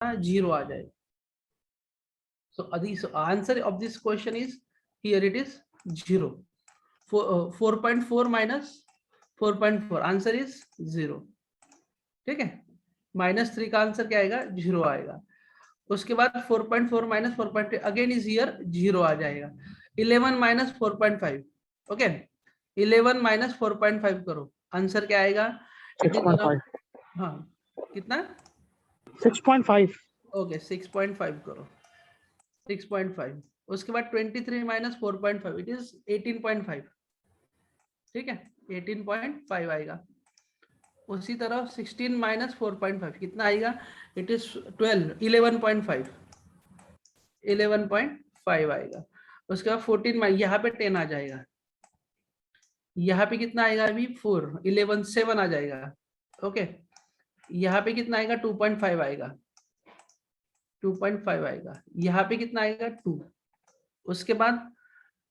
0 आ जाएगा. So the answer of this question is here it is 0. 4.4 minus 4.4 answer is 0. ठीक है, -3 का answer क्या आएगा? 0 आएगा. उसके बाद 4.4 माइनस 4.3 अगेन इज हियर 0 आ जाएगा. 11 माइनस 4.5. ओके, 11 माइनस 4.5 करो, आंसर क्या आएगा? It is 6.5. हाँ, कितना? 6.5. ओके, 6.5 करो, 6.5. उसके बाद 23 माइनस 4.5 इट इज 18.5. ठीक है, 18.5 आएगा. उसी तरह 16 माइनस 4.5 कितना आएगा? It is 11.5. 11.5 आएगा. उसके बाद 14 यहाँ पे 10 आ जाएगा. यहाँ पे कितना आएगा? अभी 4. 11 7 आ जाएगा. ओके, यहाँ पे कितना आएगा? 2.5 आएगा. 2.5 आएगा. यहाँ पे कितना आएगा? 2. उसके बाद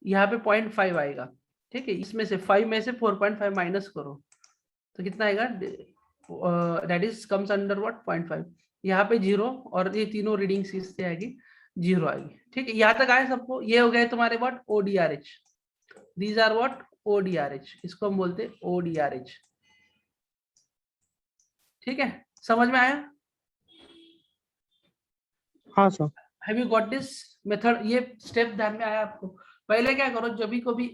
यहाँ पे 0.5 आएगा. ठीक है, इसमें से 5 में से 4.5 माइनस करो तो कितना आएगा? That is comes under what? 0.5. यहाँ पे 0 और ये तीनों रीडिंग से आएगी 0 आएगी. ठीक है, यहाँ तक आए सबको? ये हो गए तुम्हारे what? ODRH. These are what? ODRH. इसको हम बोलते हैं ODRH. ठीक है, समझ में आया? हाँ sir. Have you got this method? ये स्टेप ध्यान में आया आपको? पहले क्या करो, जब भी कभी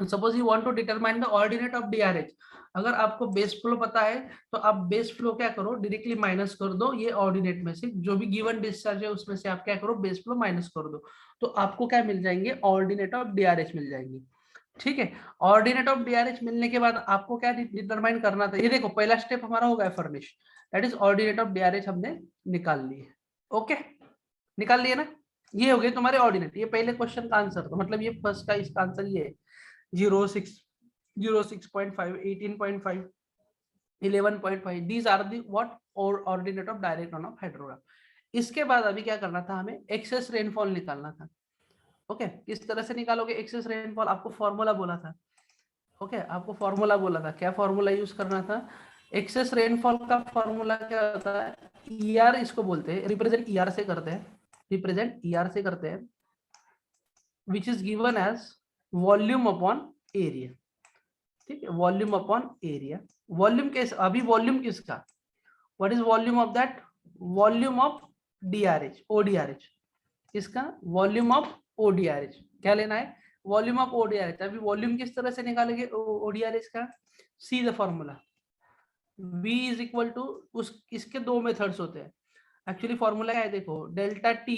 suppose you want to determine the ordinate of DRH, अगर आपको बेस फ्लो पता है तो आप बेस फ्लो क्या करो? डायरेक्टली माइनस कर दो. ये ऑर्डिनेट में से जो भी गिवन डिस्चार्ज है उसमें से आप क्या करो? बेस फ्लो माइनस कर दो, तो आपको क्या मिल जाएंगे? ऑर्डिनेट ऑफ DRH मिल जाएंगे. ठीक है, ऑर्डिनेट ऑफ DRH मिलने के बाद आपको क्या डिटरमाइन करना था? ये देखो, पहला स्टेप हमारा हो गया furnish, that is ordinate of DRH हमने निकाल लिए. ओके, निकाल लिए ना? ये हो गए तुम्हारे ऑर्डिनेट. ये पहले क्वेश्चन का आंसर था, मतलब ये फर्स्ट का इसका आंसर ये है. 06, 06.5, 18.5, 11.5. These are the what ordinate of direct runoff hydrograph. इसके बाद अभी क्या करना था? हमें एक्सेस रेनफॉल निकालना था. ओके, किस तरह से निकालोगे एक्सेस रेनफॉल? आपको फॉर्मूला बोला था. ओके, आपको फॉर्मूला बोला था. क्या फॉर्मूला यूज करना था? एक्सेस रेनफॉल का फॉर्मूला क्या होता है? ER इसको बोलते हैं, रिप्रेजेंट ER से करते हैं, रिप्रेजेंट ER से करते हैं, which is given as volume upon area. ठीक है, वॉल्यूम अपॉन एरिया. वॉल्यूम कैसे? अभी वॉल्यूम किसका? What is volume of that? Volume of DRH, ODRH. किसका? Volume of ODRH. क्या लेना है? Volume of ODRH. अभी वॉल्यूम किस तरह से निकालेंगे ODRH का? See the formula. V is equal to उस, इसके दो मेथड्स होते हैं एक्चुअली. फॉर्मूला क्या है? देखो, डेल्टा T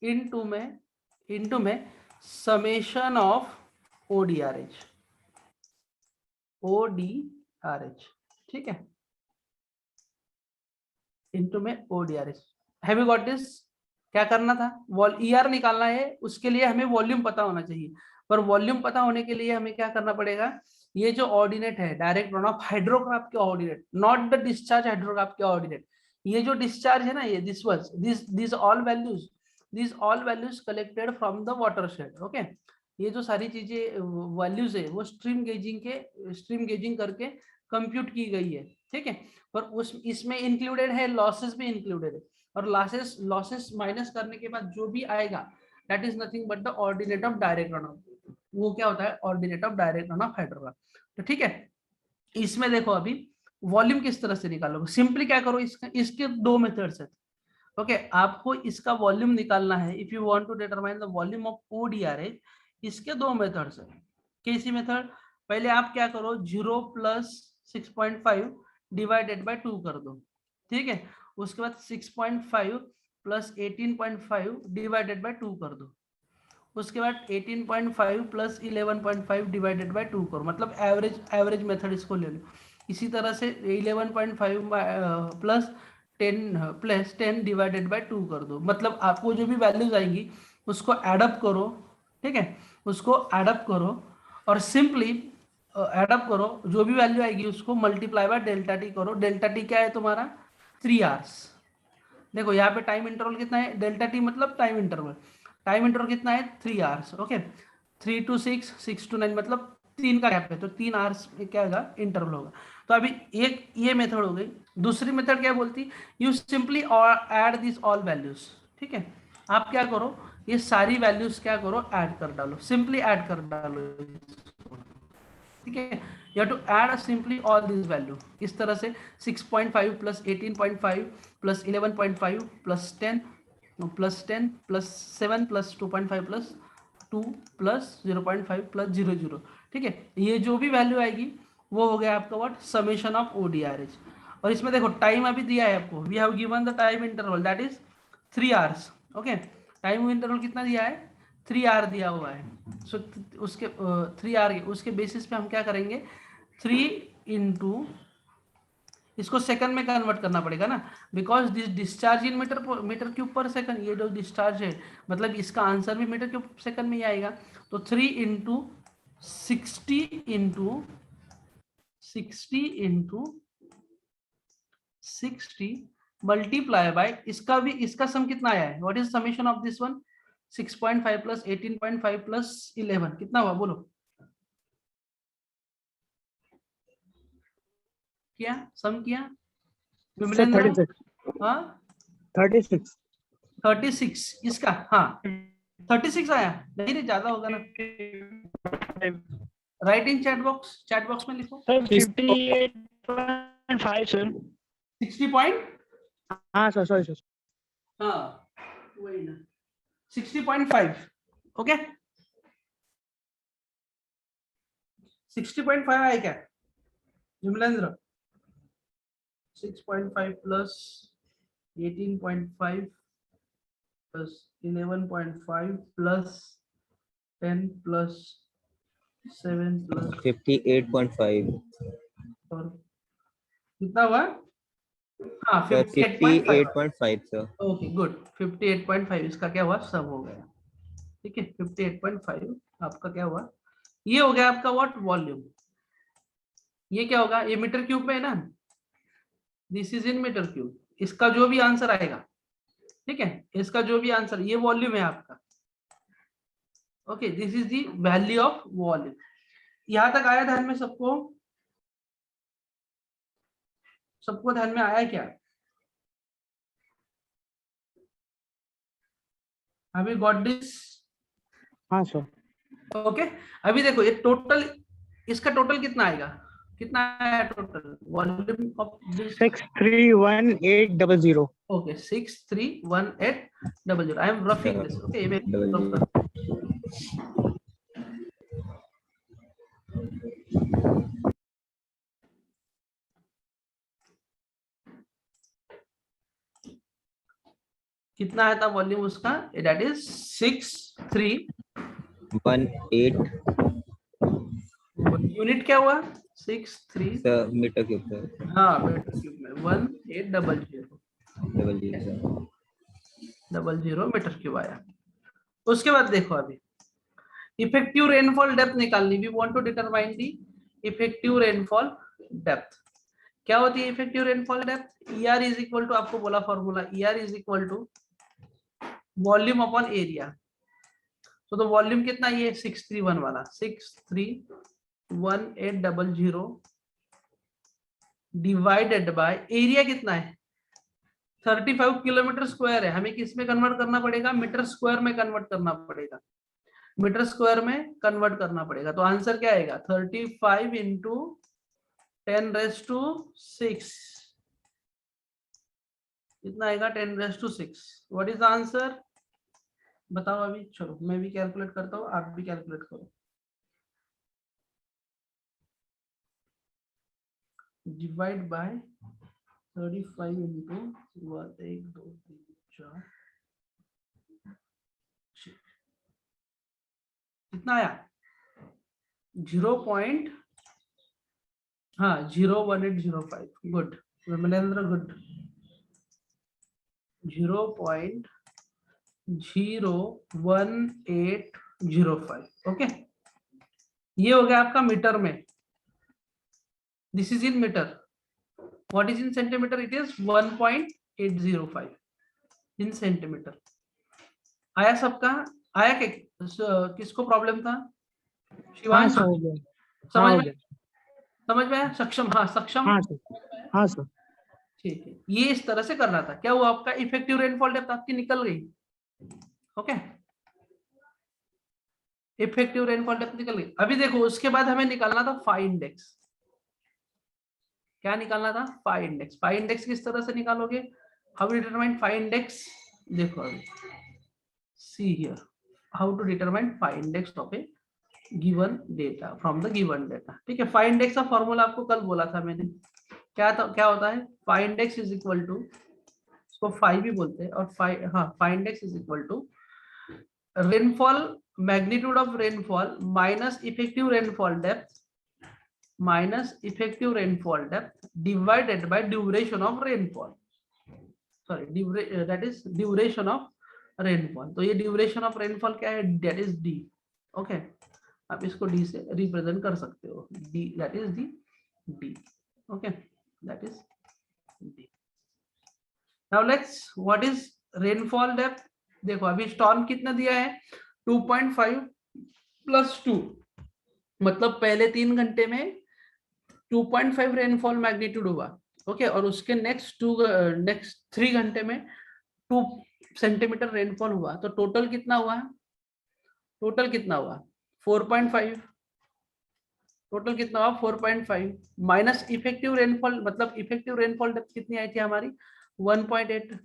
इनटू में समेशन ऑफ ODRH. ODRH. ठीक है, इनटू में ODRH. Have you got this? क्या करना था? ER निकालना है, उसके लिए हमें वॉल्यूम पता होना चाहिए. पर वॉल्यूम पता होने के लिए हमें क्या करना पड़ेगा? ये जो ऑर्डिनेट है डायरेक्ट रन ऑफ हाइड्रोग्राफ के ordinate, not the discharge hydrograph के ऑर्डिनेट. ये जो डिस्चार्ज है ना, ये this all values collected from the watershed. Okay, ये जो सारी चीजें वैल्यूज है वो स्ट्रीम गेजिंग करके कंप्यूट की गई है. ठीक है, पर उस इसमें इंक्लूडेड है लॉसेस भी इंक्लूडेड है. और लॉसेस माइनस करने के बाद जो भी आएगा that is nothing but the ordinate of direct run of. वो क्या होता है? Ordinate of direct run of hydrograph. तो ठीक है, इसमें देखो अभी वॉल्यूम किस तरह से निकालोगे? सिंपली क्या करो, इसके दो मेथड्स है. ओके, आपको इसका वॉल्यूम निकालना है. If you want to determine the volume of ODRH, इसके दो मेथड्स है. कैसी मेथड? पहले आप क्या करो, 0 प्लस 6.5 डिवाइडेड बाय 2 कर दो. ठीक है, उसके बाद 6.5 प्लस 18.5 डिवाइडेड बाय 2 कर दो. उसके बाद 18.5 प्लस 11.5 डिवाइडेड बाय 2 करो, मतलब एवरेज मेथड इसको ले लो. इसी तरह से 11.5 प्लस 10 डिवाइडेड बाय 2 कर दो. मतलब आपको जो भी वैल्यूज आएंगी उसको एडअप करो. ठीक है, उसको एडअप करो और सिंपली एडअप करो. जो भी वैल्यू आएगी उसको मल्टीप्लाई बाय डेल्टा टी करो. डेल्टा टी क्या है तुम्हारा? 3 आवर्स. देखो यहाँ पे टाइम इंटरवल कितना है? डेल्टा टी मतलब टाइम इंटरवल. टाइम इंटरवल कितना है? 3 आवर्स. ओके, 3 to 6, 6 to 9 मतलब 3 का गैप है, तो 3 आवर्स में क्या होगा, इंटरवल होगा। तो अभी एक ये मेथड हो गई। दूसरी मेथड क्या बोलती, you simply add this all values. ठीक है, आप क्या करो, ये सारी वैल्यूज क्या करो, ऐड कर डालो, सिंपली ऐड कर डालो। ठीक है, you have to add simply all this value. इस तरह से 6.5 plus 18.5 plus 11.5 plus 10 plus 10 plus 7 plus 2.5 plus 2 plus 0.5 plus 00। ठीक है, ये जो भी वैल्यू आएगी वो हो गया आपका व्हाट, समेशन ऑफ ODRH। और इसमें देखो टाइम अभी दिया है आपको, we have given the time interval that is 3 hours. Okay, time interval कितना दिया है, 3 आवर दिया हुआ है। सो उसके 3 आवर के उसके बेसिस पे हम क्या करेंगे, 3 इंटू, इसको सेकंड में कन्वर्ट करना पड़ेगा ना, because this discharge in metre cube per second, ये जो डिस्चार्ज है मतलब इसका आंसर भी मीटर क्यूब सेकंड में ही आएगा। तो 3 इंटू 60 इंटू 60 मल्टीप्लाई बाय, इसका भी, इसका सम कितना आया है, what is summation of this one, 6.5 plus 18.5 plus 11 कितना हुआ, बोलो किया, सम किया Sir, विमलेंद्र? 36. हाँ 36. 36 इसका, हाँ 36 आया, नहीं रे ज्यादा होगा ना, राइट इन चैट बॉक्स में लिखो। Sir 58.5 sir. 60 पॉइंट, हाँ सर, सॉरी सर. हाँ वही ना, 60.5। ओके, 60.5 आया क्या Vimalendra? 6.5 plus 18.5 plus 11.5 plus 10 plus 7 plus 58.5 और कितना हुआ, हाँ सर, 58.5। 58.5 सर। ओके गुड, 58.5 इसका क्या हुआ, सब हो गया। ठीक है, 58.5 आपका क्या हुआ, ये हो गया आपका व्हाट, वॉल्यूम। ये क्या होगा, ये मीटर क्यूब में है ना, this is in metre cube, इसका जो भी आंसर आएगा, ठीक है, इसका जो भी आंसर, ये वॉल्यूम है आपका। Okay, this is the value of volume. यहां तक आया ध्यान में सबको, सबको ध्यान में आया क्या, अभी गॉट दिस? हाँ सर. ओके, अभी देखो ये टोटल, इसका टोटल कितना आएगा, कितना आया total volume of this? 631800. Okay 631800। I am roughing this, okay, कितना आया था वॉल्यूम उसका, दैट इज 18 यूनिट क्या हुआ, 63, सर मीटर क्यूब सर। हाँ मीटर क्यूब में 1800 मीटर क्यूब आया। उसके बाद देखो अभी इफेक्टिव रेनफॉल डेप्थ निकालनी, we want to determine the effective rainfall depth. क्या होती है effective rainfall depth, ER is equal to, आपको बोला formula, ER is equal to volume upon area. तो वॉल्यूम कितना, ये 631 वाला 6311800 डिवाइडेड बाय एरिया कितना है 35 किलोमीटर स्क्वायर है, हमें किस में कन्वर्ट करना पड़ेगा, मीटर स्क्वायर में कन्वर्ट करना पड़ेगा, मीटर स्क्वायर में कन्वर्ट करना पड़ेगा। तो आंसर क्या आएगा 35 इंटू 10⁻6, कितना आएगा 10⁻6। व्हाट इज द आंसर, बताओ अभी, चलो मैं भी कैलकुलेट करता हूँ, आप भी कैलकुलेट करो। डिवाइड बाय 35 इंटू 1 1 2 3 4, कितना आया 0. हाँ 01805, गुड विमलेंद्र, गुड 0.01805। ओके, ये हो गया आपका मीटर में, this is in metre, what is in centimetre, it is 1.805 in centimetre. आया सबका, आया किसको प्रॉब्लम था, हाँ शिवांश? सर, हो गया. समझ हो में गया। समझ में आया? सक्षम, हाँ सक्षम, हाँ सर, हाँ सर। ठीक है। ये इस तरह से करना था। क्या हुआ, आपका इफेक्टिव रेनफॉल डेप्थ आपकी निकल गई। ओके, इफेक्टिव रेनफॉल डेप्थ निकल गई। अभी देखो उसके बाद हमें निकालना था फाई इंडेक्स। क्या निकालना था, फाई इंडेक्स। फाई इंडेक्स किस तरह से निकालोगे, हाउ डिटरमाइन फाई इंडेक्स, देखो अभी see here how to determine phi index of a given data from the given data. ठीक है, फाई इंडेक्स का फॉर्मूला आपको कल बोला था मैंने, क्या था, क्या होता है, phi index is equal to, इसको फाई भी बोलते हैं, और फाई, हाँ, phi index is equal to rainfall, magnitude of rainfall minus effective rainfall depth minus effective rainfall depth divided by duration of rainfall, sorry that is duration of rainfall. तो ये duration of rainfall क्या है, that is D. Okay, आप इसको D से represent कर सकते हो, D that is the D. Okay, that is D. Now let's, what is rainfall depth. देखो अभी स्टॉर्म कितना दिया है, 2.5 प्लस 2, मतलब पहले 3 घंटे में 2.5 रेनफॉल मैग्नीट्यूड हुआ। ओके, और उसके नेक्स्ट 3 घंटे में 2 सेंटीमीटर रेनफॉल हुआ। तो टोटल कितना हुआ, टोटल कितना हुआ 4.5, टोटल कितना हुआ 4.5 माइनस इफेक्टिव रेनफॉल, मतलब इफेक्टिव रेनफॉल डेप्थ कितनी आई थी हमारी 1.8।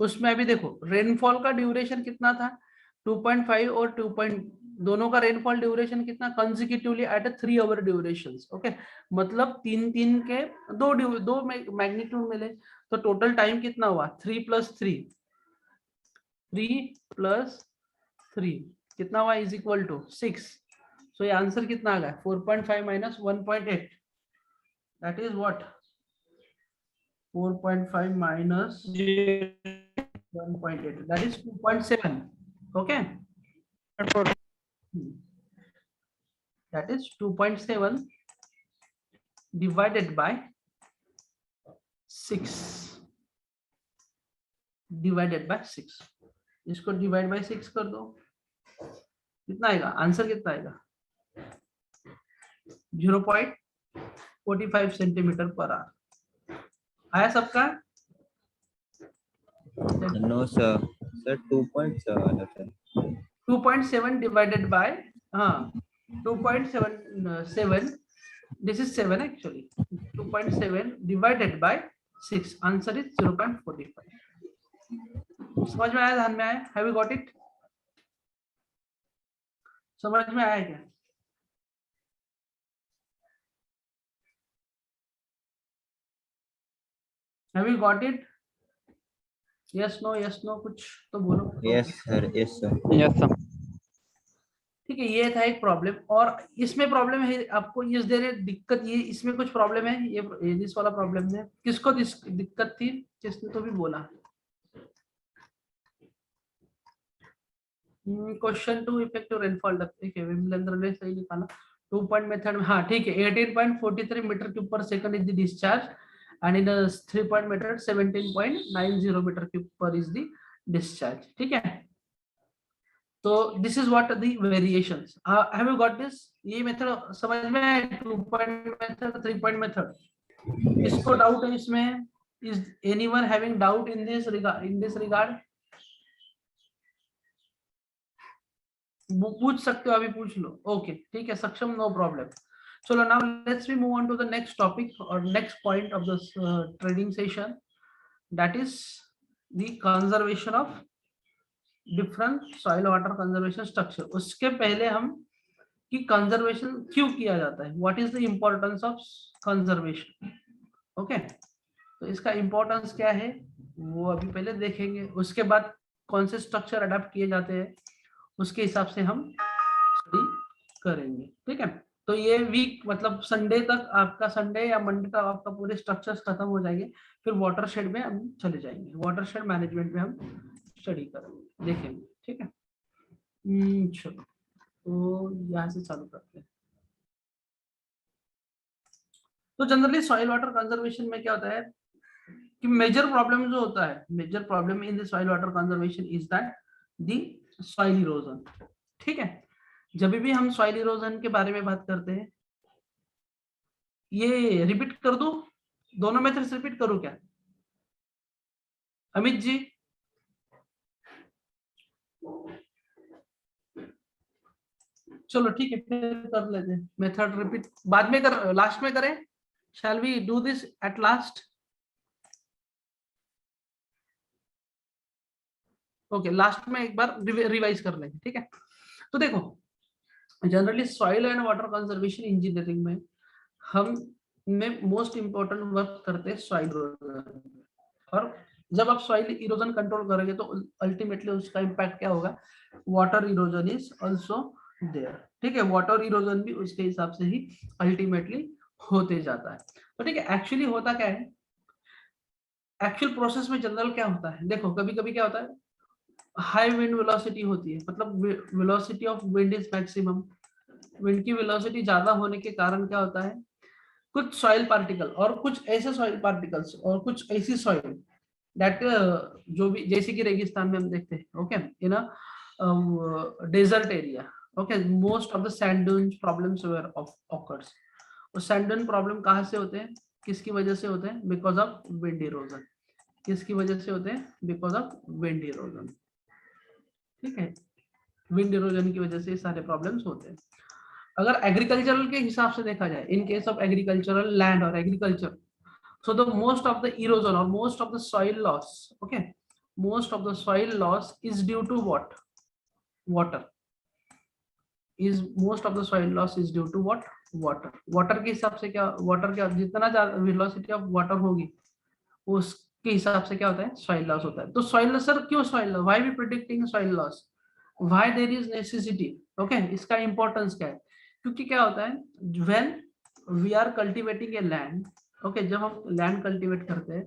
उसमें अभी देखो रेनफॉल का ड्यूरेशन कितना था 2.5 और 2. दोनों का रेनफॉल ड्यूरेशन कितना, consecutively at 3 hour durations. Okay, मतलब 3 के दो मैग्नीट्यूड मिले, तो टोटल टाइम कितना हुआ 3 + 3 कितना हुआ इज इक्वल टू 6। सो ये आंसर कितना आ गया 4.5 minus 1.8, that is what 4.5 minus 1.8, that is 2.7. Okay, that is 2.7 divided by 6, divided by 6। इसको डिवाइड बाय 6 कर दो, कितना आएगा, आंसर कितना आएगा 0.45 सेंटीमीटर पर आवर। आया सबका? नो सर, सर 2.7 है सर। 2.7 divided by, हाँ 2.7, this is 7 actually, 2.7 divided by 6, answer is 0.45। समझ में आया, ध्यान में आया, have you got it? समझ में आया क्या? Have you got it? Yes no, yes no, कुछ तो बोलो। Yes sir, yes sir. Yes sir. ठीक है, ये था एक प्रॉब्लम। और इसमें प्रॉब्लम है आपको, इस देर दिक्कत, ये इसमें कुछ प्रॉब्लम है, ये दिस वाला प्रॉब्लम है। किसको दिक्कत थी, किसने तो भी बोला। क्वेश्चन 2 इफेक्टिव रेनफॉल डेप्थ, ठीक है विमलेंद्र ने सही निकाला। 2 पॉइंट मेथड में, हाँ ठीक है, 18.43 metre cube per second is the discharge and in 3 point method 17.90 metre cube per is the discharge. ठीक है, तो this is what the variations, have you got this? ये मेथड समझ में आया, 2 पॉइंट मेथड, 3 पॉइंट मेथड। इसको doubt है इसमें, is anyone having doubt in this regard? पूछ सकते हो, अभी पूछ लो। ओके ठीक है सक्षम, नो प्रॉब्लम। चलो now let's we move on to the next topic और next point of this trading session, that is the conservation of different soil water conservation structure. उसके पहले हम कि कंजर्वेशन क्यों किया जाता है, what is the importance of conservation. Okay, तो इसका इंपॉर्टेंस क्या है वो अभी पहले देखेंगे, उसके बाद कौन से स्ट्रक्चर अडॉप्ट किए जाते हैं उसके हिसाब से हम स्टडी करेंगे। ठीक है, तो ये वीक मतलब संडे तक आपका, संडे या मंडे तक आपका पूरे स्ट्रक्चर्स खत्म हो जाएंगे, फिर वाटरशेड में हम चले जाएंगे, वाटरशेड मैनेजमेंट में हम स्टडी करेंगे, देखेंगे। ठीक है, चलो तो यहाँ से चालू करते हैं। तो जनरली सॉइल वाटर कंजर्वेशन में क्या होता है कि मेजर प्रॉब्लम जो होता है, major problem in the soil water conservation is that the soil erosion. ठीक है, जब भी हम सॉइल इरोजन के बारे में बात करते हैं, ये रिपीट कर दूं, दोनों मेथड्स रिपीट करूं क्या अमित जी? चलो ठीक है, फिर कर लेते हैं मेथड रिपीट, बाद में कर, लास्ट में करें। Shall we do this at last? Okay, last में एक बार रिवाइज कर लेंगे, ठीक है। तो देखो, generally soil and water conservation engineering में हम में मोस्ट इंपॉर्टेंट वर्क करते हैं सॉइल इरोजन। और जब आप सॉइल इरोजन कंट्रोल करोगे तो अल्टीमेटली उसका इम्पैक्ट क्या होगा, water erosion is also there, ठीक है। वाटर इरोजन भी उसके हिसाब से ही अल्टीमेटली होते जाता है। तो ठीक है, एक्चुअली होता क्या है, एक्चुअल प्रोसेस में जनरल क्या होता है, देखो कभी कभी क्या होता है, हाई विंड वेलोसिटी होती है, मतलब velocity of wind is maximum. Wind की वेलोसिटी ज्यादा होने के कारण क्या होता है, कुछ सॉइल पार्टिकल और कुछ ऐसे सॉइल पार्टिकल्स और कुछ ऐसी सॉइल दैट जो भी, जैसे कि रेगिस्तान में हम देखते हैं, okay, in a desert area, okay, most of the sand dunes problems where occurs. और सैंड ड्यून प्रॉब्लम कहाँ से होते हैं, किसकी वजह से होते हैं, बिकॉज ऑफ विंड इरोजन। किसकी वजह से होते हैं, बिकॉज ऑफ विंड इरोजन, ठीक है। विंड इरोजन की वजह से सारे प्रॉब्लम्स होते हैं। अगर एग्रीकल्चरल के हिसाब से देखा जाए, इन केस ऑफ एग्रीकल्चरल लैंड और agriculture, so the most of the erosion or most of the soil loss, okay, most of the soil loss is due to what, water, is most of the soil loss is due to what, water के हिसाब से क्या, water क्या, जितना ज्यादा velocity of water होगी उसके हिसाब से क्या होता है, soil loss होता है। तो soil loss, सर क्यों soil loss, why we predicting soil loss, why there is necessity, okay, इसका importance क्या है, क्योंकि क्या होता है, when we are cultivating a land, okay, जब हम land cultivate करते हैं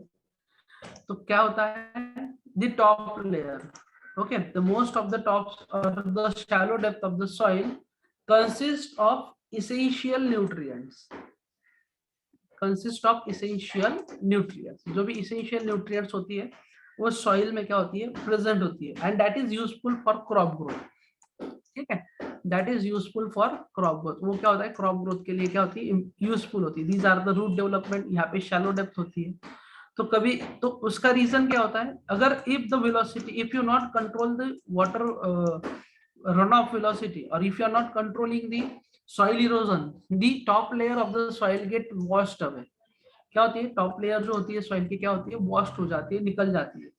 तो क्या होता है, the top layer, okay, the most of the tops or the shallow depth of the soil consist of essential nutrients, जो भी essential nutrients होती है वो सॉइल में क्या होती है, प्रेजेंट होती है, and that is useful for crop growth, ठीक है, that is useful for crop growth. वो क्या होता है, क्रॉप ग्रोथ के लिए क्या होती है, यूजफुल होती है। These are the root development, यहाँ पे शैलो डेप्थ होती है। तो कभी तो उसका रीजन क्या होता है, अगर if the velocity, if you not control the water run off velocity, और if you are not controlling the soil erosion, the top layer of the soil get washed away. क्या होती है, टॉप लेयर जो होती है soil की क्या होती है, वॉश्ड हो जाती है, निकल जाती है।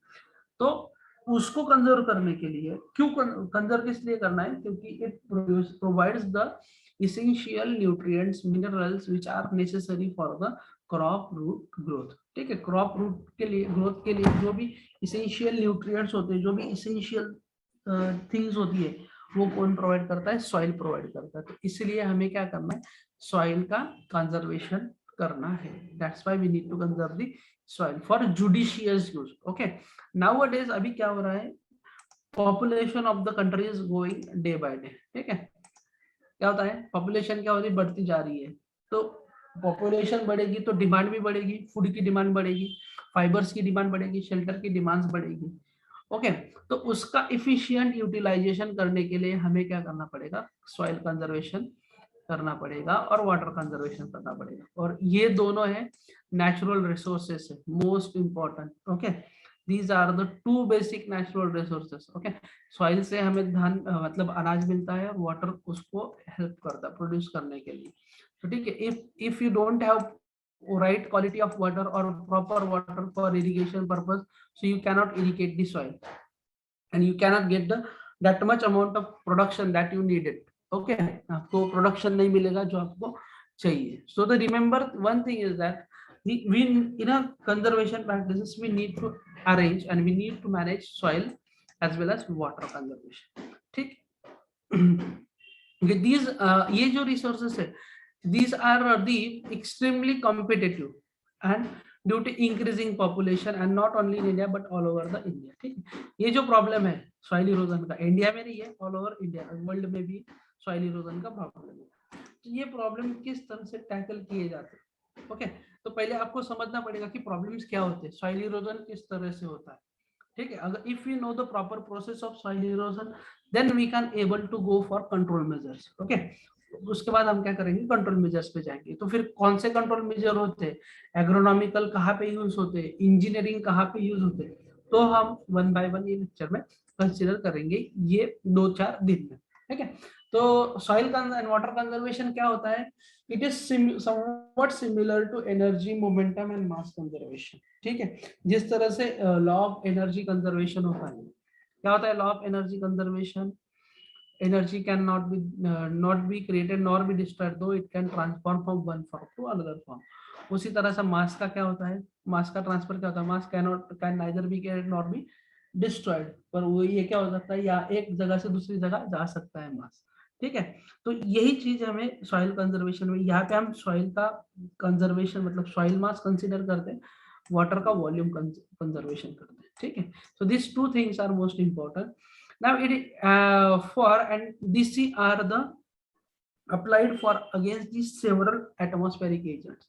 तो उसको कंजर्व करने के लिए, क्यों कंजर्व किस लिए करना है, क्योंकि it provides the essential nutrients, minerals which are necessary for the crop root growth, ठीक है। क्रॉप रूट के लिए, ग्रोथ के लिए जो भी essential nutrients होते हैं, जो भी essential थिंग्स होती है, वो कौन प्रोवाइड करता है, सॉइल प्रोवाइड करता है। तो इसलिए हमें क्या करना है, सॉइल का कंजर्वेशन करना है। That's why we need to conserve the soil for judicious use, okay. Nowadays अभी क्या हो रहा है, population of the country is going day by day, ठीक है। क्या होता है, पॉपुलेशन क्या होती है, बढ़ती जा रही है। तो पॉपुलेशन बढ़ेगी तो डिमांड भी बढ़ेगी, फूड की डिमांड बढ़ेगी, फाइबर्स की डिमांड बढ़ेगी, शेल्टर की डिमांड्स बढ़ेगी, ओके। तो उसका इफिशिएंट यूटिलाइजेशन करने के लिए हमें क्या करना पड़ेगा, सॉइल कंजर्वेशन करना पड़ेगा और वाटर कंजर्वेशन करना पड़ेगा। और ये दोनों है नेचुरल रिसोर्सेस है, most important, okay. These are the two basic natural resources, okay. Soil से हमें धान मतलब अनाज मिलता है, और वाटर उसको हेल्प करता है प्रोड्यूस करने के लिए। तो ठीक है, if you don't have right quality of water or proper water for irrigation purpose, so you cannot irrigate the soil and you cannot get the that much amount of production that you needed, okay। आपको production नहीं मिलेगा जो आपको चाहिए। so the remember one thing is that we in a conservation practices we need to arrange and we need to manage soil as well as water conservation, ठीक। these ये जो resources है, these are the extremely competitive and due to increasing population and not only in India but all over the India, ठीक है। ये जो problem है soil erosion का, इंडिया में नहीं है, ऑल ओवर इंडिया, वर्ल्ड में भी सॉइल इरोजन का प्रॉब्लम है। तो ये प्रॉब्लम किस तरह से टैकल किए जाते हैं, ओके। तो पहले आपको समझना पड़ेगा कि प्रॉब्लम्स क्या होते हैं, सॉइल इरोजन किस तरह से होता है, ठीक है, अगर if we know the proper process of soil erosion then we can able to go for control measures. Okay, उसके बाद हम क्या करेंगे, कंट्रोल मेजर्स पे जाएंगे। तो फिर कौन से कंट्रोल मेजर होते हैं, एग्रोनॉमिकल कहाँ पे यूज होते हैं, इंजीनियरिंग कहाँ पे यूज होते हैं, तो हम वन बाय वन ये लेक्चर में कंसिडर करेंगे ये 2-4 दिन में। ठीक है, तो सॉइल एंड वाटर कंजर्वेशन क्या होता है, it is something similar to energy momentum and mass conservation. ठीक है, जिस तरह से लॉ ऑफ एनर्जी कंजर्वेशन होता है, क्या होता है law of energy conservation, energy cannot be not be created nor be destroyed though it can transform from one form to another form। उसी तरह से मास का क्या होता है, मास का ट्रांसफर क्या होता है, मास can neither be created nor be destroyed, पर वो ये क्या हो सकता है, या एक जगह से दूसरी जगह जा सकता है मास। ठीक है, तो यही चीज हमें सॉइल कंजर्वेशन में, यहाँ पे हम सॉइल का कंजर्वेशन मतलब सॉइल मास कंसिडर करते हैं, वाटर का वॉल्यूम कंजर्वेशन करते हैं। ठीक है, so these two things are most important। Now it for and these are the applied for against these several atmospheric agents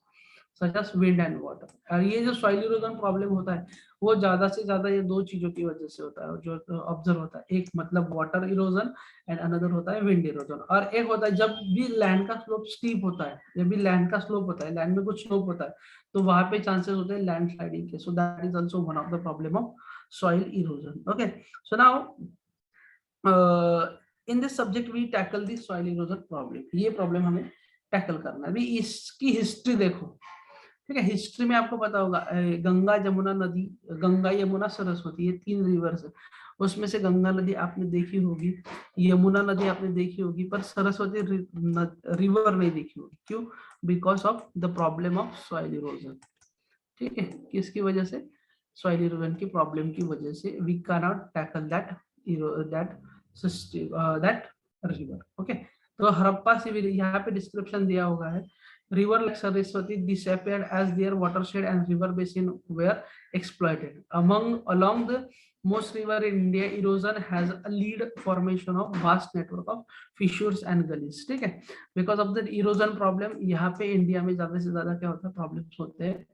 such as wind and water। और ये जो सॉइल इरोजन प्रॉब्लम होता है वो ज्यादा से ज्यादा ये दो चीजों की वजह से होता है जो ऑब्जर्व होता है, एक मतलब वाटर इरोजन एंड अनदर होता है विंड इरोजन। और एक होता है जब भी लैंड का स्लोप स्टीप होता है, जब भी लैंड का स्लोप होता है, लैंड में कुछ स्लोप होता है तो वहां पे चांसेस होते हैं लैंड स्लाइडिंग के। So that is also one of the problem of soil erosion. Okay, so now in this subject we tackle this soil erosion problem. ये प्रॉब्लम हमें टैकल करना है। अभी इसकी हिस्ट्री देखो। ठीक है, हिस्ट्री में आपको पता होगा गंगा जमुना नदी, गंगा यमुना सरस्वती, ये 3 रिवर्स है। उसमें से गंगा नदी आपने देखी होगी, यमुना नदी आपने देखी होगी, पर सरस्वती रिवर नहीं देखी होगी। क्यों? Because of the problem of soil erosion. ठीक है, किसकी वजह से? सॉइल इरोजन की प्रॉब्लम की वजह से we can not tackle that river. Okay, तो हड़प्पा सिविल, यहाँ पे डिस्क्रिप्शन दिया हुआ है, river like Saraswati disappeared as their watershed and river basin were exploited। Along the most river in India, erosion has a lead formation of vast network of fissures and gullies। ठीक है, because of the erosion problem यहाँ पे India में ज्यादा से ज्यादा क्या होता है, प्रॉब्लम्स होते हैं,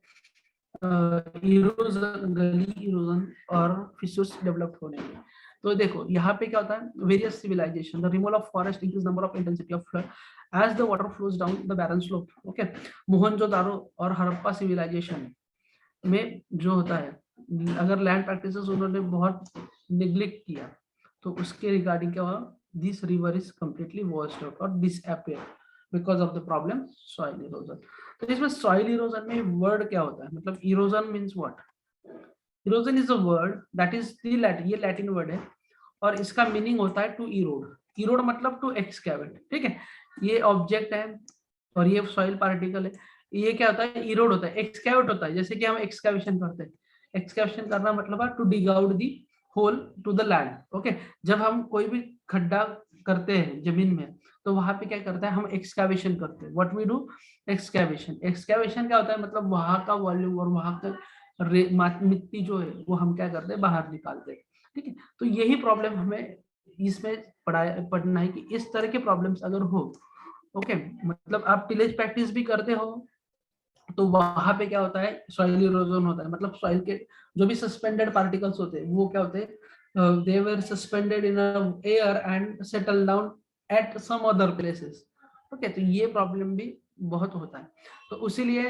इरोजन, गली इरोजन और फिशर्स डेवलप होने के। तो देखो यहाँ पे क्या होता है, various civilization, the removal of forest increase number of intensity of flood as the water flows down the barren slope। okay, Mohenjodaro और हड़प्पा सिविलाइजेशन में जो होता है, अगर लैंड प्रैक्टिसेस उन्होंने बहुत निग्लेक्ट किया तो उसके रिगार्डिंग क्या हुआ, this river is completely washed out और disappear because of the problem soil erosion. तो इसमें सॉइल इरोजन में वर्ड क्या होता है, मतलब erosion means what, erosion is a word that is the Latin, ये लैटिन वर्ड है और इसका मीनिंग होता है टू इरोड। इरोड मतलब टू एक्सकैवेट। ठीक है, ये ऑब्जेक्ट है और ये सॉइल पार्टिकल है, ये क्या होता है, इरोड होता है, एक्सकैवेट होता है। जैसे कि हम एक्सकैवेशन करते हैं, एक्सकैवेशन करना मतलब है to dig out the hole to the land. Okay, जब हम कोई भी खड्डा करते हैं जमीन में तो वहां पे क्या करते हैं, हम एक्सकैवेशन करते हैं। What we do, excavation. Excavation क्या होता है, मतलब वहां का वॉल्यूम और वहां का मिट्टी जो है वो हम क्या करते हैं, बाहर निकालते हैं। ठीक है, तो यही प्रॉब्लम हमें इसमें पढ़ना है कि इस तरह के प्रॉब्लम्स अगर हो, ओके, मतलब आप टिलेज प्रैक्टिस भी करते हो तो वहां पे क्या होता है, सॉइल इरोजन होता है, मतलब सॉइल के जो भी सस्पेंडेड पार्टिकल्स होते हैं वो क्या होते हैं, they were suspended in air and settle down at some other places. Okay, तो ये प्रॉब्लम भी बहुत होता है। तो इसीलिए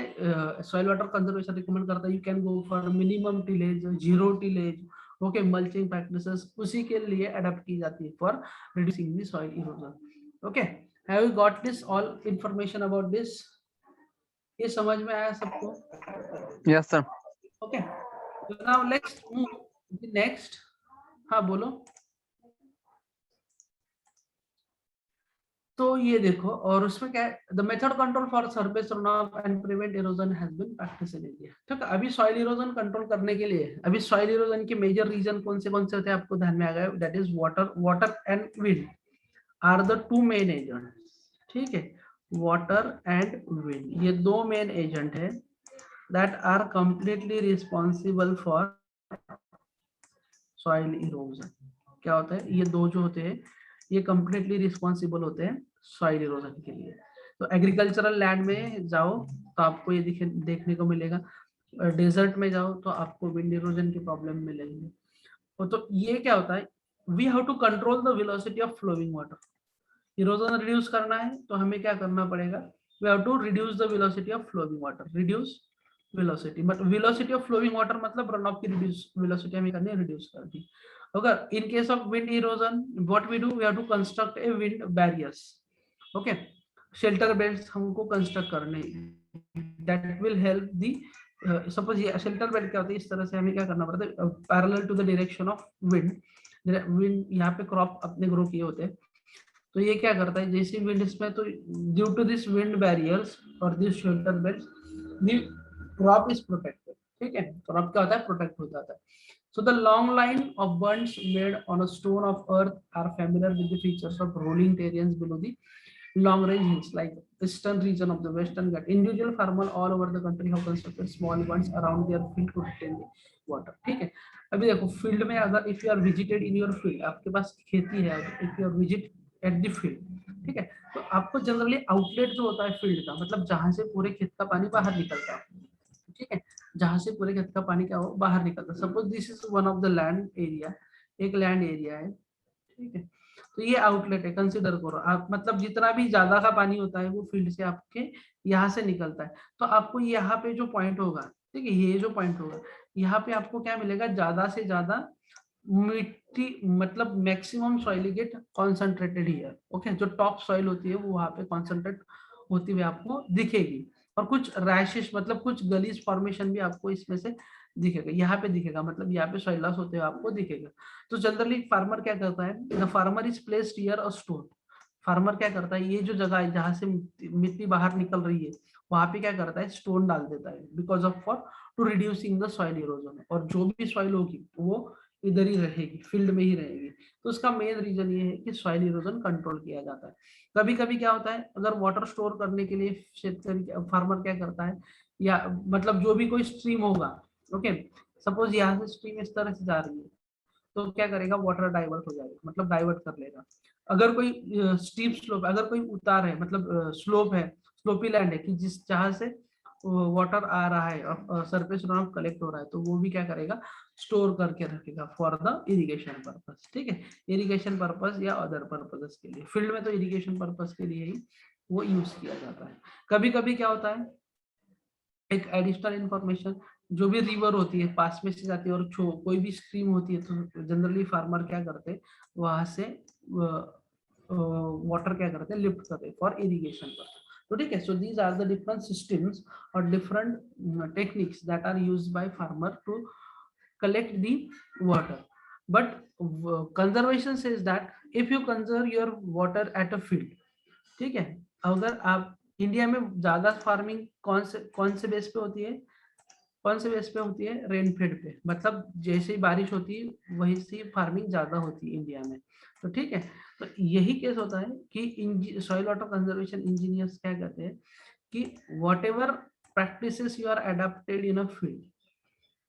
सॉइल वाटर कंजर्वेशन रिकमेंड करता है you can go for minimum tillage, zero tillage, okay, mulching practices उसी के लिए अडॉप्ट की जाती है for reducing the soil erosion. Okay, have you got this all information about this? ये समझ में आया सबको? Yes sir. ओके, तो नाउ लेट्स मूव नेक्स्ट। हाँ बोलो। तो ये देखो, और उसमें क्या है, the method control for surface runoff and prevent erosion has been practice in India. ठीक है, अभी सॉइल इरोजन कंट्रोल करने के लिए, अभी सॉइल इरोजन के मेजर रीजन कौन से होते हैं आपको ध्यान में आ गए, that is water and wind are the two main agent. ठीक है, वाटर एंड विंड, ये दो मेन एजेंट है that are completely responsible for soil erosion. क्या होता है, ये दो जो होते हैं ये कंप्लीटली रिस्पॉन्सिबल होते हैं सॉइल इरोजन के लिए। तो एग्रीकल्चरल लैंड में जाओ तो आपको ये देखने को मिलेगा, डेजर्ट में जाओ तो आपको विंड इरोजन की प्रॉब्लम मिलेगी, तो ये क्या होता है, we have to control the velocity of flowing water. Erosion reduce करना है तो हमें क्या करना पड़ेगा, we have to reduce the velocity of flowing water, reduce velocity, but velocity of flowing water मतलब रन ऑफ की रिड्यूस वेलोसिटी हमें करनी है, रिड्यूस कर दी। अगर in case of wind erosion what we do, we have to construct a wind barriers, okay, shelter belt हमको construct करने, that will help the, suppose ये शेल्टर बेल्ट क्या होता है, इस तरह से हमें क्या करना पड़ता है, parallel to the direction of wind, wind यहाँ पे क्रॉप अपने ग्रो किए होते हैं, तो ये क्या करता है, जैसे विंड इसमें, तो due to this wind barriers और this shelter belts the crop is protected, ठीक है, क्रॉप क्या होता है, प्रोटेक्ट हो जाता है। So the long line of bunds made on a stone of earth are familiar with the features of rolling terrains below the long range hills like eastern region of the western Ghats. Individual farmers all over the country have constructed small bunds around their field to retain the water. ठीक है, अभी देखो field में, अगर if you are visited in your field, आपके पास खेती है, if you are visit at the field, ठीक है, तो आपको जनरली आउटलेट जो होता है फील्ड का, मतलब जहां से पूरे खेत का पानी बाहर निकलता है, ठीक है, जहां से पूरे खेत का पानी क्या हो बाहर निकलता है। Suppose this is one of the land area, एक लैंड एरिया है, ठीक है, तो ये आउटलेट है, कंसीडर करो आप, मतलब जितना भी ज्यादा का पानी होता है वो फील्ड से आपके यहाँ से निकलता है, तो आपको यहाँ पे जो पॉइंट होगा, ठीक है, ये जो पॉइंट होगा, यहाँ पे आपको क्या मिलेगा, ज्यादा से ज्यादा मिट्टी, मतलब maximum soil get concentrated here, okay, जो टॉप सॉइल होती है वो वहां पे कॉन्सेंट्रेट होती हुई आपको दिखेगी, और कुछ रैशेस मतलब कुछ गलीज फॉर्मेशन भी आपको इसमें से दिखेगा, यहाँ पे दिखेगा, मतलब यहाँ पे सॉइल लॉस होते हुए आपको दिखेगा। तो जनरली फार्मर क्या करता है, the farmer is placed here a stone, farmer क्या करता है, ये जो जगह है जहाँ से मिट्टी बाहर निकल रही है वहां पे क्या करता है, स्टोन डाल देता है, because of for to reducing the soil erosion, और जो भी सॉइल होगी वो इधर ही रहेगी, फील्ड में ही रहेगी। तो उसका मेन रीजन ये है कि सॉइल इरोजन कंट्रोल किया जाता है। कभी कभी क्या होता है, अगर वाटर स्टोर करने के लिए शेतकरी फार्मर क्या करता है, या मतलब जो भी कोई स्ट्रीम होगा, ओके, सपोज यहाँ से स्ट्रीम इस तरह से जा रही है, तो क्या करेगा, वाटर डाइवर्ट हो जाएगा, मतलब डाइवर्ट कर लेगा। अगर कोई स्टीप स्लोप, अगर कोई उतार है, मतलब स्लोप है, स्लोपी लैंड है कि जिस जहां से वाटर आ रहा है, सरफेस रन ऑफ कलेक्ट हो रहा है, तो वो भी क्या करेगा, स्टोर करके रखेगा फॉर द इरिगेशन पर्पस, ठीक है, इरिगेशन पर्पस या अदर पर्पस के लिए। फील्ड में तो इरिगेशन पर्पस के लिए ही वो यूज किया जाता है। कभी कभी क्या होता है, एक एडिशनल इंफॉर्मेशन, जो भी रिवर होती है पास में से जाती है और कोई भी स्ट्रीम होती है, तो जनरली फार्मर क्या करते हैं, वहां से वाटर क्या करते हैं, लिफ्ट करते हैं फॉर इरिगेशन पर्पस। तो ठीक है, so these are the different systems और different techniques that are used by farmer to collect the water. But conservation says that if you conserve your water at a field, ठीक है, अगर आप India में ज्यादा फार्मिंग कौन से base पे होती है, कौन से बेस पे होती है, रेनफेड पे, मतलब जैसे ही बारिश होती है वही सी फार्मिंग ज्यादा होती है इंडिया में। तो ठीक है, तो यही केस होता है कि सॉइल वाटर कंजर्वेशन इंजीनियर्स क्या कहते हैं कि whatever practices you are adapted in a field,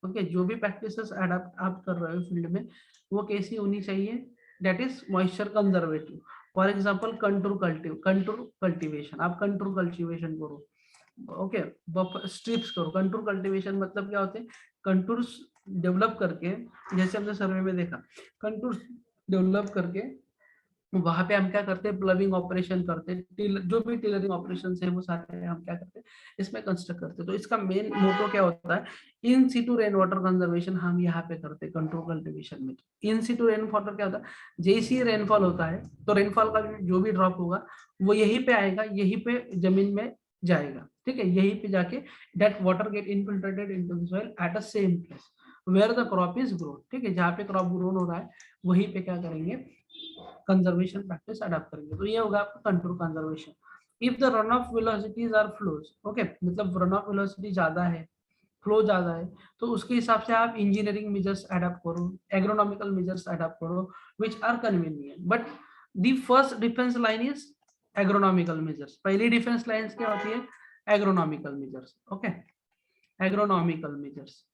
okay, जो भी प्रैक्टिसेस अडॉप्ट आप कर रहे हो फील्ड में वो कैसी होनी चाहिए, that is moisture conservative. For example contour cultivation, आप कंटूर कल्टीवेशन करो, ओके, स्ट्रिप्स करो। कंटूर कल्टीवेशन मतलब क्या होते हैं, कंटूर्स डेवलप करके, जैसे हमने सर्वे में देखा, कंटूर्स डेवलप करके वहां पे हम क्या करते हैं, प्लविंग ऑपरेशन करते हैं, जो भी टिलरिंग ऑपरेशन है वो सारे हम क्या करते हैं, इसमें कंस्ट्रक्ट करते हैं। तो इसका मेन मोटो क्या होता है, in situ rain water conservation हम यहाँ पे करते हैं कंट्रोल कल्टीवेशन में। इन सीटू रेन वाटर क्या होता है, जैसे ही रेनफॉल होता है तो रेनफॉल का जो भी ड्रॉप होगा वो यहीं पे आएगा, यहीं पे जमीन में जाएगा, ठीक है, यहीं पे जाके that water get infiltrated into the soil at a same place where the crop is grown, ठीक है, जहाँ पे क्रॉप ग्रोन हो रहा है वहीं पे क्या करेंगे, कंजर्वेशन प्रैक्टिस अडॉप्ट करेंगे। तो ये होगा आपका control conservation. If the run off velocities are flows, okay, मतलब रन ऑफ वेलोसिटी ज्यादा है, फ्लो ज्यादा है, तो उसके हिसाब से आप इंजीनियरिंग मेजर्स अडॉप्ट करो, एग्रोनॉमिकल मेजर्स अडॉप्ट करो which are convenient. But the first defence line is agronomical measures. पहली डिफेंस लाइन क्या होती है, agronomical measures, okay, agronomical measures.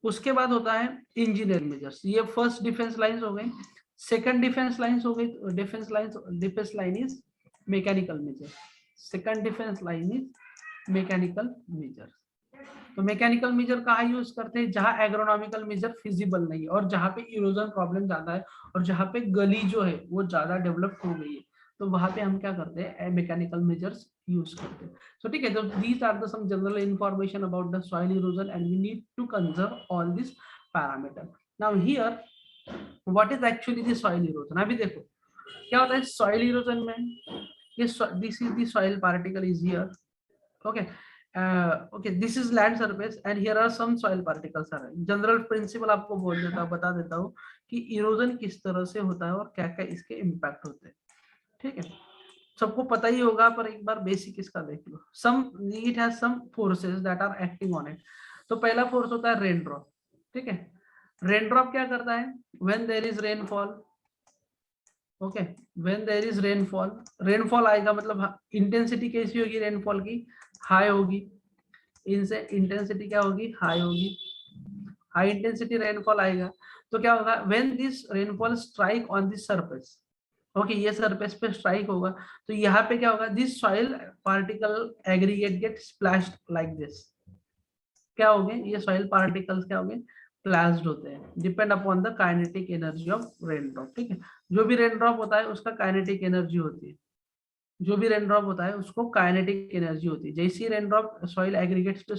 उसके बाद होता है इंजीनियरिंग मेजर्स। ये फर्स्ट डिफेंस लाइंस हो गई। सेकंड डिफेंस लाइंस हो गई, defence line is mechanical measure. Second defence line is mechanical measure. तो मैकेनिकल मेजर कहाँ यूज करते हैं, जहां एग्रोनॉमिकल मेजर फिजिबल नहीं है और जहां पे इरोजन प्रॉब्लम ज्यादा है और जहां पे गली जो है वो ज्यादा डेवलप हो गई है, तो वहां पे हम क्या करते हैं, मैकेनिकल मेजर्स यूज करते हैं। सो ठीक है, तो these are the some general information about the soil erosion and we need to conserve all this parameter. Now here what is actually the soil erosion. अभी देखो क्या होता है सॉइल इरोजन में, ये this is the soil particle is here, okay okay, this is land surface and here are some soil particles are. General principle आपको बोल देता हूँ, बता देता हूँ कि इरोजन किस तरह से होता है और क्या क्या इसके इम्पैक्ट होते हैं। ठीक है, सबको पता ही होगा पर एक बार बेसिक इसका देख लो। Some it has some forces that are acting on it. तो पहला फोर्स होता है रेन ड्रॉप। ठीक है, रेन ड्रॉप क्या करता है, when there is rainfall, okay, when there is rainfall, rainfall आएगा मतलब इंटेंसिटी कैसी होगी रेनफॉल की, हाई होगी। इनसे इंटेंसिटी क्या होगी, हाई होगी, हाई इंटेंसिटी रेनफॉल आएगा। तो क्या होगा, when this rainfall strike on this surface, okay, ये सरफेस पे स्ट्राइक होगा तो यहाँ पे क्या होगा, this soil particle aggregate get splashed like this. क्या होंगे ये सॉइल पार्टिकल्स, क्या होंगे, प्लास्ड होते हैं, depend upon the kinetic energy of rain drop. ठीक है, जो भी रेन ड्रॉप होता है उसका काइनेटिक एनर्जी होती है, जो भी रेन ड्रॉप होता है उसको काइनेटिक एनर्जी होती है। जैसे ही रेन ड्रॉप सॉइल एग्रीगेट्स पे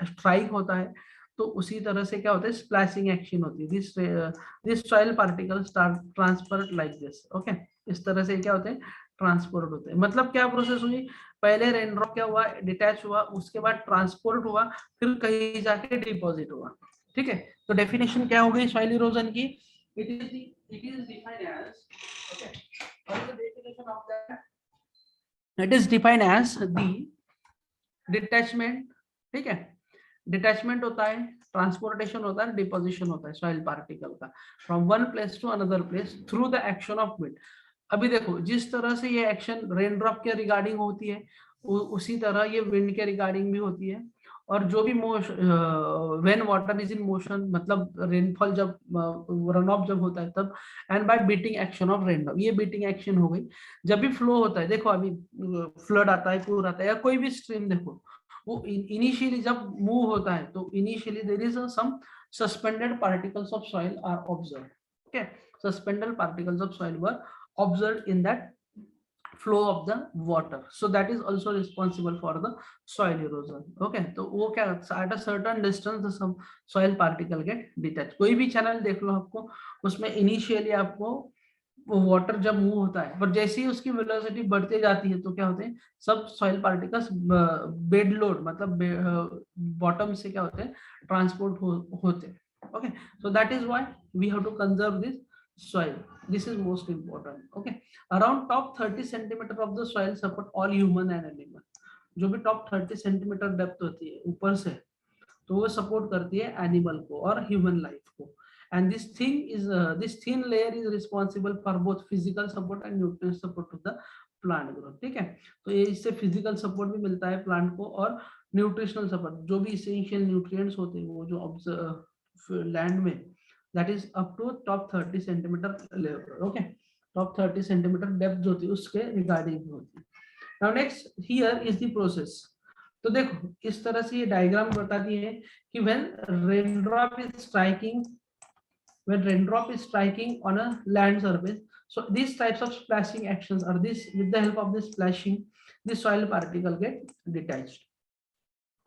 स्ट्राइक होता है तो उसी तरह से क्या होता है, स्प्लैशिंग एक्शन होती है। This soil particles transfer like this, okay, इस तरह से क्या होते हैं, ट्रांसपोर्ट होते हैं। मतलब क्या प्रोसेस हुई, पहले रेन ड्रॉप क्या हुआ, डिटैच हुआ, उसके बाद ट्रांसपोर्ट हुआ, फिर कहीं जाके डिपॉजिट हुआ। ठीक है, तो डेफिनेशन क्या हो गई सॉइल इरोजन की, it is defined as, okay, what is the definition of that, it is defined as the detachment. ठीक है, डिटैचमेंट होता है, ट्रांसपोर्टेशन होता है, डिपोजिशन होता है सॉइल पार्टिकल का from one place to another place through the action of wind. अभी देखो जिस तरह से ये एक्शन रेन ड्रॉप के रिगार्डिंग होती है उसी तरह ये विंड के रिगार्डिंग भी होती है। और जो भी when water is in motion, मतलब रेनफॉल जब रन ऑफ जब होता है तब, and bye beating action of rain drop, ये बीटिंग एक्शन हो गई। जब भी फ्लो होता है, देखो अभी फ्लड आता है, पूर आता है, या कोई भी स्ट्रीम देखो, वो इनिशियली जब मूव होता है तो initially there is some suspended particles of soil are observed, okay, suspended particles of soil were observed in that flow of the water, so that is also responsible for the soil erosion, okay। तो वो क्या, at a certain distance some soil particle get detached। कोई भी channel देख लो आपको, उसमें initially आपको water जब मूव होता है, पर जैसे ही उसकी वेलोसिटी बढ़ते जाती है तो क्या होते हैं, सब सॉइल पार्टिकल्स बेड लोड मतलब बॉटम से क्या होते हैं, ट्रांसपोर्ट होते हैं, okay. So that is why we have to conserve this soil, this is most important, okay। around top 30 centimeter of the soil support all human and animal। जो भी top 30 centimetre depth होती है ऊपर से, तो वो सपोर्ट करती है एनिमल को और ह्यूमन लाइफ को। And this thin layer is responsible for both physical support and nutrient support to the plant growth. ठीक है, तो ये इससे फिजिकल सपोर्ट भी मिलता है प्लांट को और न्यूट्रिशनल सपोर्ट, जो भी इसेंशियल न्यूट्रिएंट्स होते हैं वो जो लैंड में, that is up to top 30 centimeter level, okay, top 30 centimeter depth होती है उसके रिगार्डिंग होती है। now next here is the process। तो देखो इस तरह से ये डायग्राम बताती है कि when raindrop is striking on a land surface, so these types of splashing actions or this with the help of this splashing the soil particle get detached,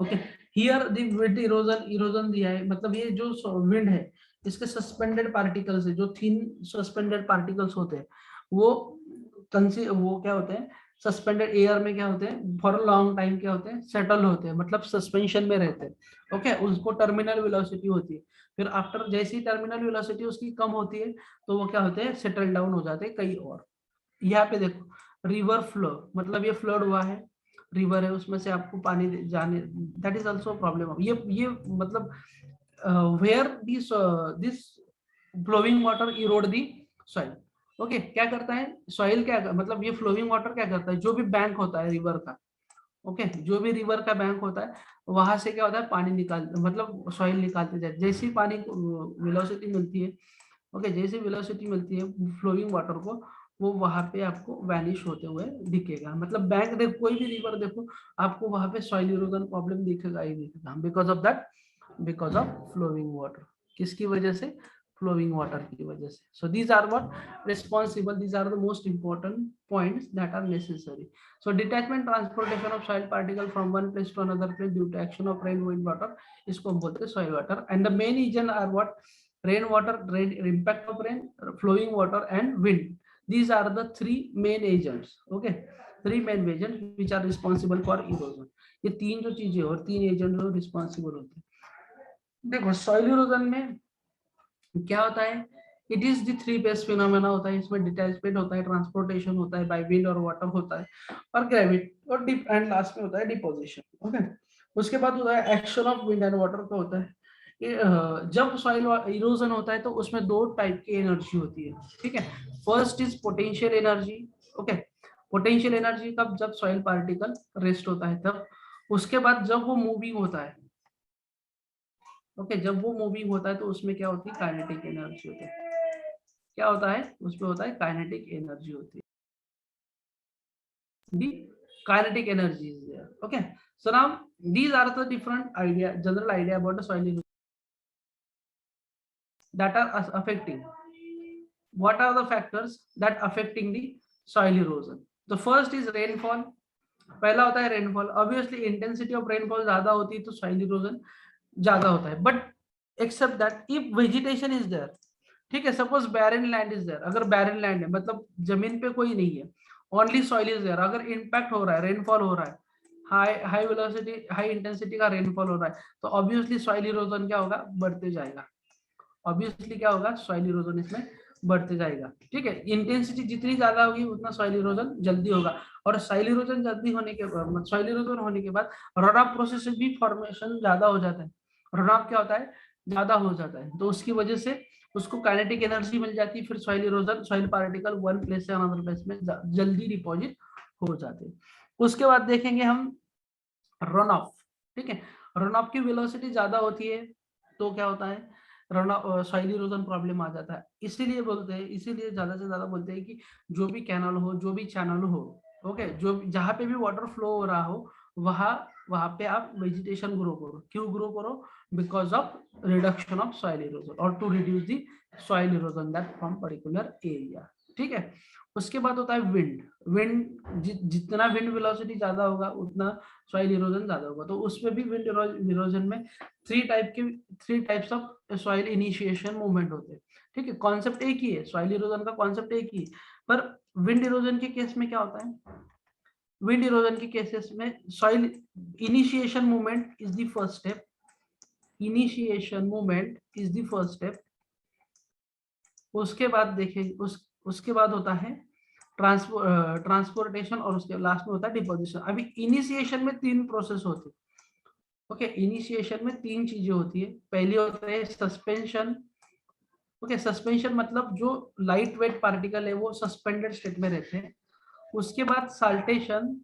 okay। here the wind erosion दिया है, मतलब ये जो wind है इसके suspended particles है, जो thin suspended particles होते हैं वो क्या होते हैं, सस्पेंडेड एयर में क्या होते हैं, फॉर लॉन्ग टाइम क्या होते हैं, सेटल होते हैं, मतलब सस्पेंशन में रहते हैं, ओके। उसको टर्मिनल वेलोसिटी होती है, फिर आफ्टर जैसी टर्मिनल वेलोसिटी उसकी कम होती है तो वो क्या होते हैं, सेटल डाउन हो जाते हैं कहीं और। यहाँ पे देखो रिवर फ्लो, मतलब ये फ्लड हुआ है, रिवर है उसमें से आपको पानी जाने, दैट इज ऑल्सो प्रॉब्लम। ये मतलब where this flowing water erode the soil, okay. क्या करता है सॉइल, क्या मतलब ये फ्लोइंग वाटर क्या करता है, जो भी बैंक होता है रिवर का, ओके, जो भी रिवर का बैंक होता है वहां से क्या होता है, पानी निकाल, मतलब सॉइल निकालते जाए, जैसी पानी वेलोसिटी मिलती है, ओके, जैसी वेलोसिटी मिलती है फ्लोइंग वाटर को, वो वहां पे आपको वैनिश होते हुए दिखेगा। मतलब बैंक देखो, कोई भी रिवर देखो, आपको वहां पे सॉइल इरोजन प्रॉब्लम दिखेगा ही दिखेगा, because of that, because of flowing water. किसकी वजह से? फ्लोइंग वाटर की वजह से। So these are what responsible, these are the most important points that are necessary. So detachment transportation of soil particle from one place to another place due to action of rain, wind, water, इसको हम बोलते हैं soil water. And the main agent are what? Rain water, rain, impact of rain, flowing water and wind. These are the three main agents. Okay, three main agents which are responsible for erosion. ये तीन जो चीजें और तीन agent जो responsible होते हैं। देखो सॉइल इरोजन में क्या होता है? It is the three phase phenomena होता है। इसमें डिटैचमेंट होता है, ट्रांसपोर्टेशन होता है बाय विंड और वाटर होता है, और ग्रेविटी, और डिप एंड लास्ट में होता है डिपोजिशन। ओके, उसके बाद होता है action of wind and water का होता है। जब सॉइल इरोजन होता है तो उसमें दो टाइप की एनर्जी होती है, ठीक है। First is potential energy. Okay, potential energy कब? जब सॉइल पार्टिकल रेस्ट होता है तब। उसके बाद जब वो मूविंग होता है, ओके, जब वो मूविंग होता है तो उसमें क्या होती है? काइनेटिक एनर्जी होती है। क्या होता है उसमें? होता है काइनेटिक एनर्जी होती है। The kinetic energy is there. Okay, so now these are the different idea, general idea about the soil erosion that are affecting. What are the factors that affecting the soil erosion? The first is rainfall. पहला होता है rainfall. Obviously intensity of rainfall ज्यादा होती है तो soil erosion ज्यादा होता है। But except that if vegetation is there, ठीक है, suppose barren land is there, अगर बैरन लैंड है मतलब जमीन पे कोई नहीं है, ओनली सॉइल इज देयर, अगर इम्पैक्ट हो रहा है, रेनफॉल हो रहा है, हाई वेलोसिटी हाई इंटेंसिटी का रेनफॉल हो रहा है, तो ऑब्वियसली सॉइल इरोजन क्या होगा? बढ़ते जाएगा। ऑब्वियसली क्या होगा? सॉइल इरोजन इसमें बढ़ते जाएगा, ठीक है। इंटेंसिटी जितनी ज्यादा होगी उतना सॉइल इरोजन जल्दी होगा, और सॉइल इरोजन जल्दी होने के बाद, सॉइल इरोजन होने के बाद रन ऑफ प्रोसेस भी फॉर्मेशन ज्यादा हो जाता है। रन ऑफ क्या होता है? ज्यादा हो जाता है, तो उसकी वजह से उसको काइनेटिक एनर्जी मिल जाती है। फिर soil erosion, soil particle one place से अनदर प्लेस में जल्दी डिपॉजिट हो जाते हैं। उसके बाद देखेंगे हम रन ऑफ, ठीक है। रन ऑफ की वेलोसिटी ज्यादा होती है तो क्या होता है? रन सॉइल इरोजन प्रॉब्लम आ जाता है। इसीलिए बोलते हैं, इसीलिए ज्यादा से ज्यादा बोलते हैं कि जो भी कैनल हो, जो भी चैनल हो, ओके, जो जहां पे भी वाटर फ्लो हो रहा हो, वहां पे आप वेजिटेशन ग्रो करो। क्यों ग्रो करो? Because of reduction of soil erosion, और to reduce the soil erosion that from particular area, ठीक है। उसके बाद होता है विंड। विंड जितना विंड वेलोसिटी ज्यादा होगा उतना सॉइल इरोजन ज्यादा होगा। तो उसमें भी विंड इरोजन में three types of soil initiation movement होते हैं, ठीक है। कॉन्सेप्ट एक ही है, सॉइल इरोजन का कॉन्सेप्ट एक ही है, पर विंड इरोजन के केस में क्या होता है? विंड इरोजन के केसेस में soil initiation movement is the first step. Initiation movement is the first step. उसके बाद देखें, उसके बाद होता है ट्रांसपोर्टेशन, और उसके लास्ट में होता है डिपोजिशन। अभी इनिशिएशन में तीन प्रोसेस होते हैं, ओके। इनिशिएशन में तीन चीजें होती है। पहली होता है सस्पेंशन, ओके। सस्पेंशन मतलब जो लाइट वेट पार्टिकल है वो सस्पेंडेड स्टेट में रहते हैं। उसके बाद साल्टेशन,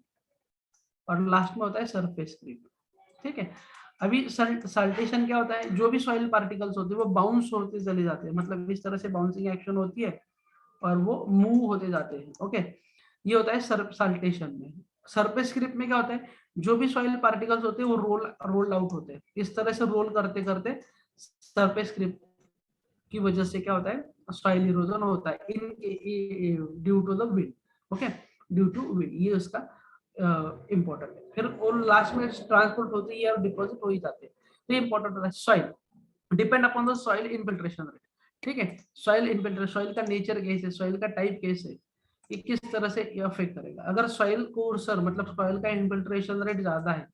और लास्ट में होता है सरफेस क्रीप, ठीक है। अभी साल्टेशन क्या होता है? जो भी सॉइल पार्टिकल्स होते हैं वो बाउंस होते चले जाते हैं, मतलब इस तरह से बाउंसिंग एक्शन होती है और वो मूव होते जाते हैं, ओके। ये होता है साल्टेशन में। सरफेस क्रीप में क्या होता है? जो भी सॉइल पार्टिकल्स होते हैं वो रोल आउट होते हैं, इस तरह से रोल करते करते सरफेस क्रीप की वजह से क्या होता है? सॉइल इरोजन होता है in due to the wind, okay, due to wind. ये उसका इंपॉर्टेंट है। फिर और लास्ट में ट्रांसपोर्ट होती है और डिपॉजिट हो ही जाते हैं। तो इंपॉर्टेंट है soil, depend upon the soil infiltration rate, ठीक है। सॉइल इनफिल्ट्रेशन, सॉइल का नेचर कैसे, सॉइल का टाइप कैसे, ये किस तरह से ये अफेक्ट करेगा। अगर सॉइल कोर्सर मतलब सॉइल का इनफिल्ट्रेशन रेट ज्यादा है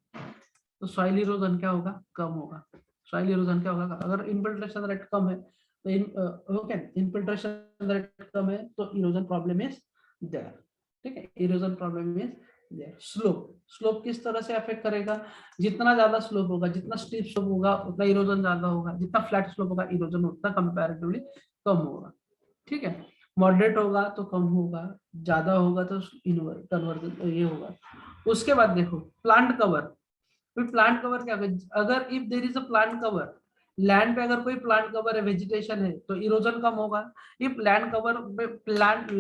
तो सॉइल इरोजन क्या होगा? कम होगा। सॉइल इरोजन क्या होगा? अगर इनफिल्ट्रेशन रेट कम है तो ओके, इनफिल्ट्रेशन रेट कम है तो इरोजन प्रॉब्लम इज देयर, ठीक है। Erosion problem is there. Slope किस तरह से अफेक्ट करेगा? जितना ज्यादा स्लोप होगा, जितना स्टीप स्लोप होगा उतना इरोजन ज्यादा होगा, जितना फ्लैट स्लोप होगा इरोजन उतना कंपैरेटिवली कम होगा, ठीक है। मॉडरेट होगा तो कम होगा, ज्यादा होगा तो कन्वर्जन ये होगा। उसके बाद देखो प्लांट कवर। प्लांट कवर क्या होगा? अगर if there is a plant cover land पे अगर कोई प्लांट कवर है, वेजिटेशन है, तो इरोजन कम होगा। इफ लैंड कवर पे प्लांट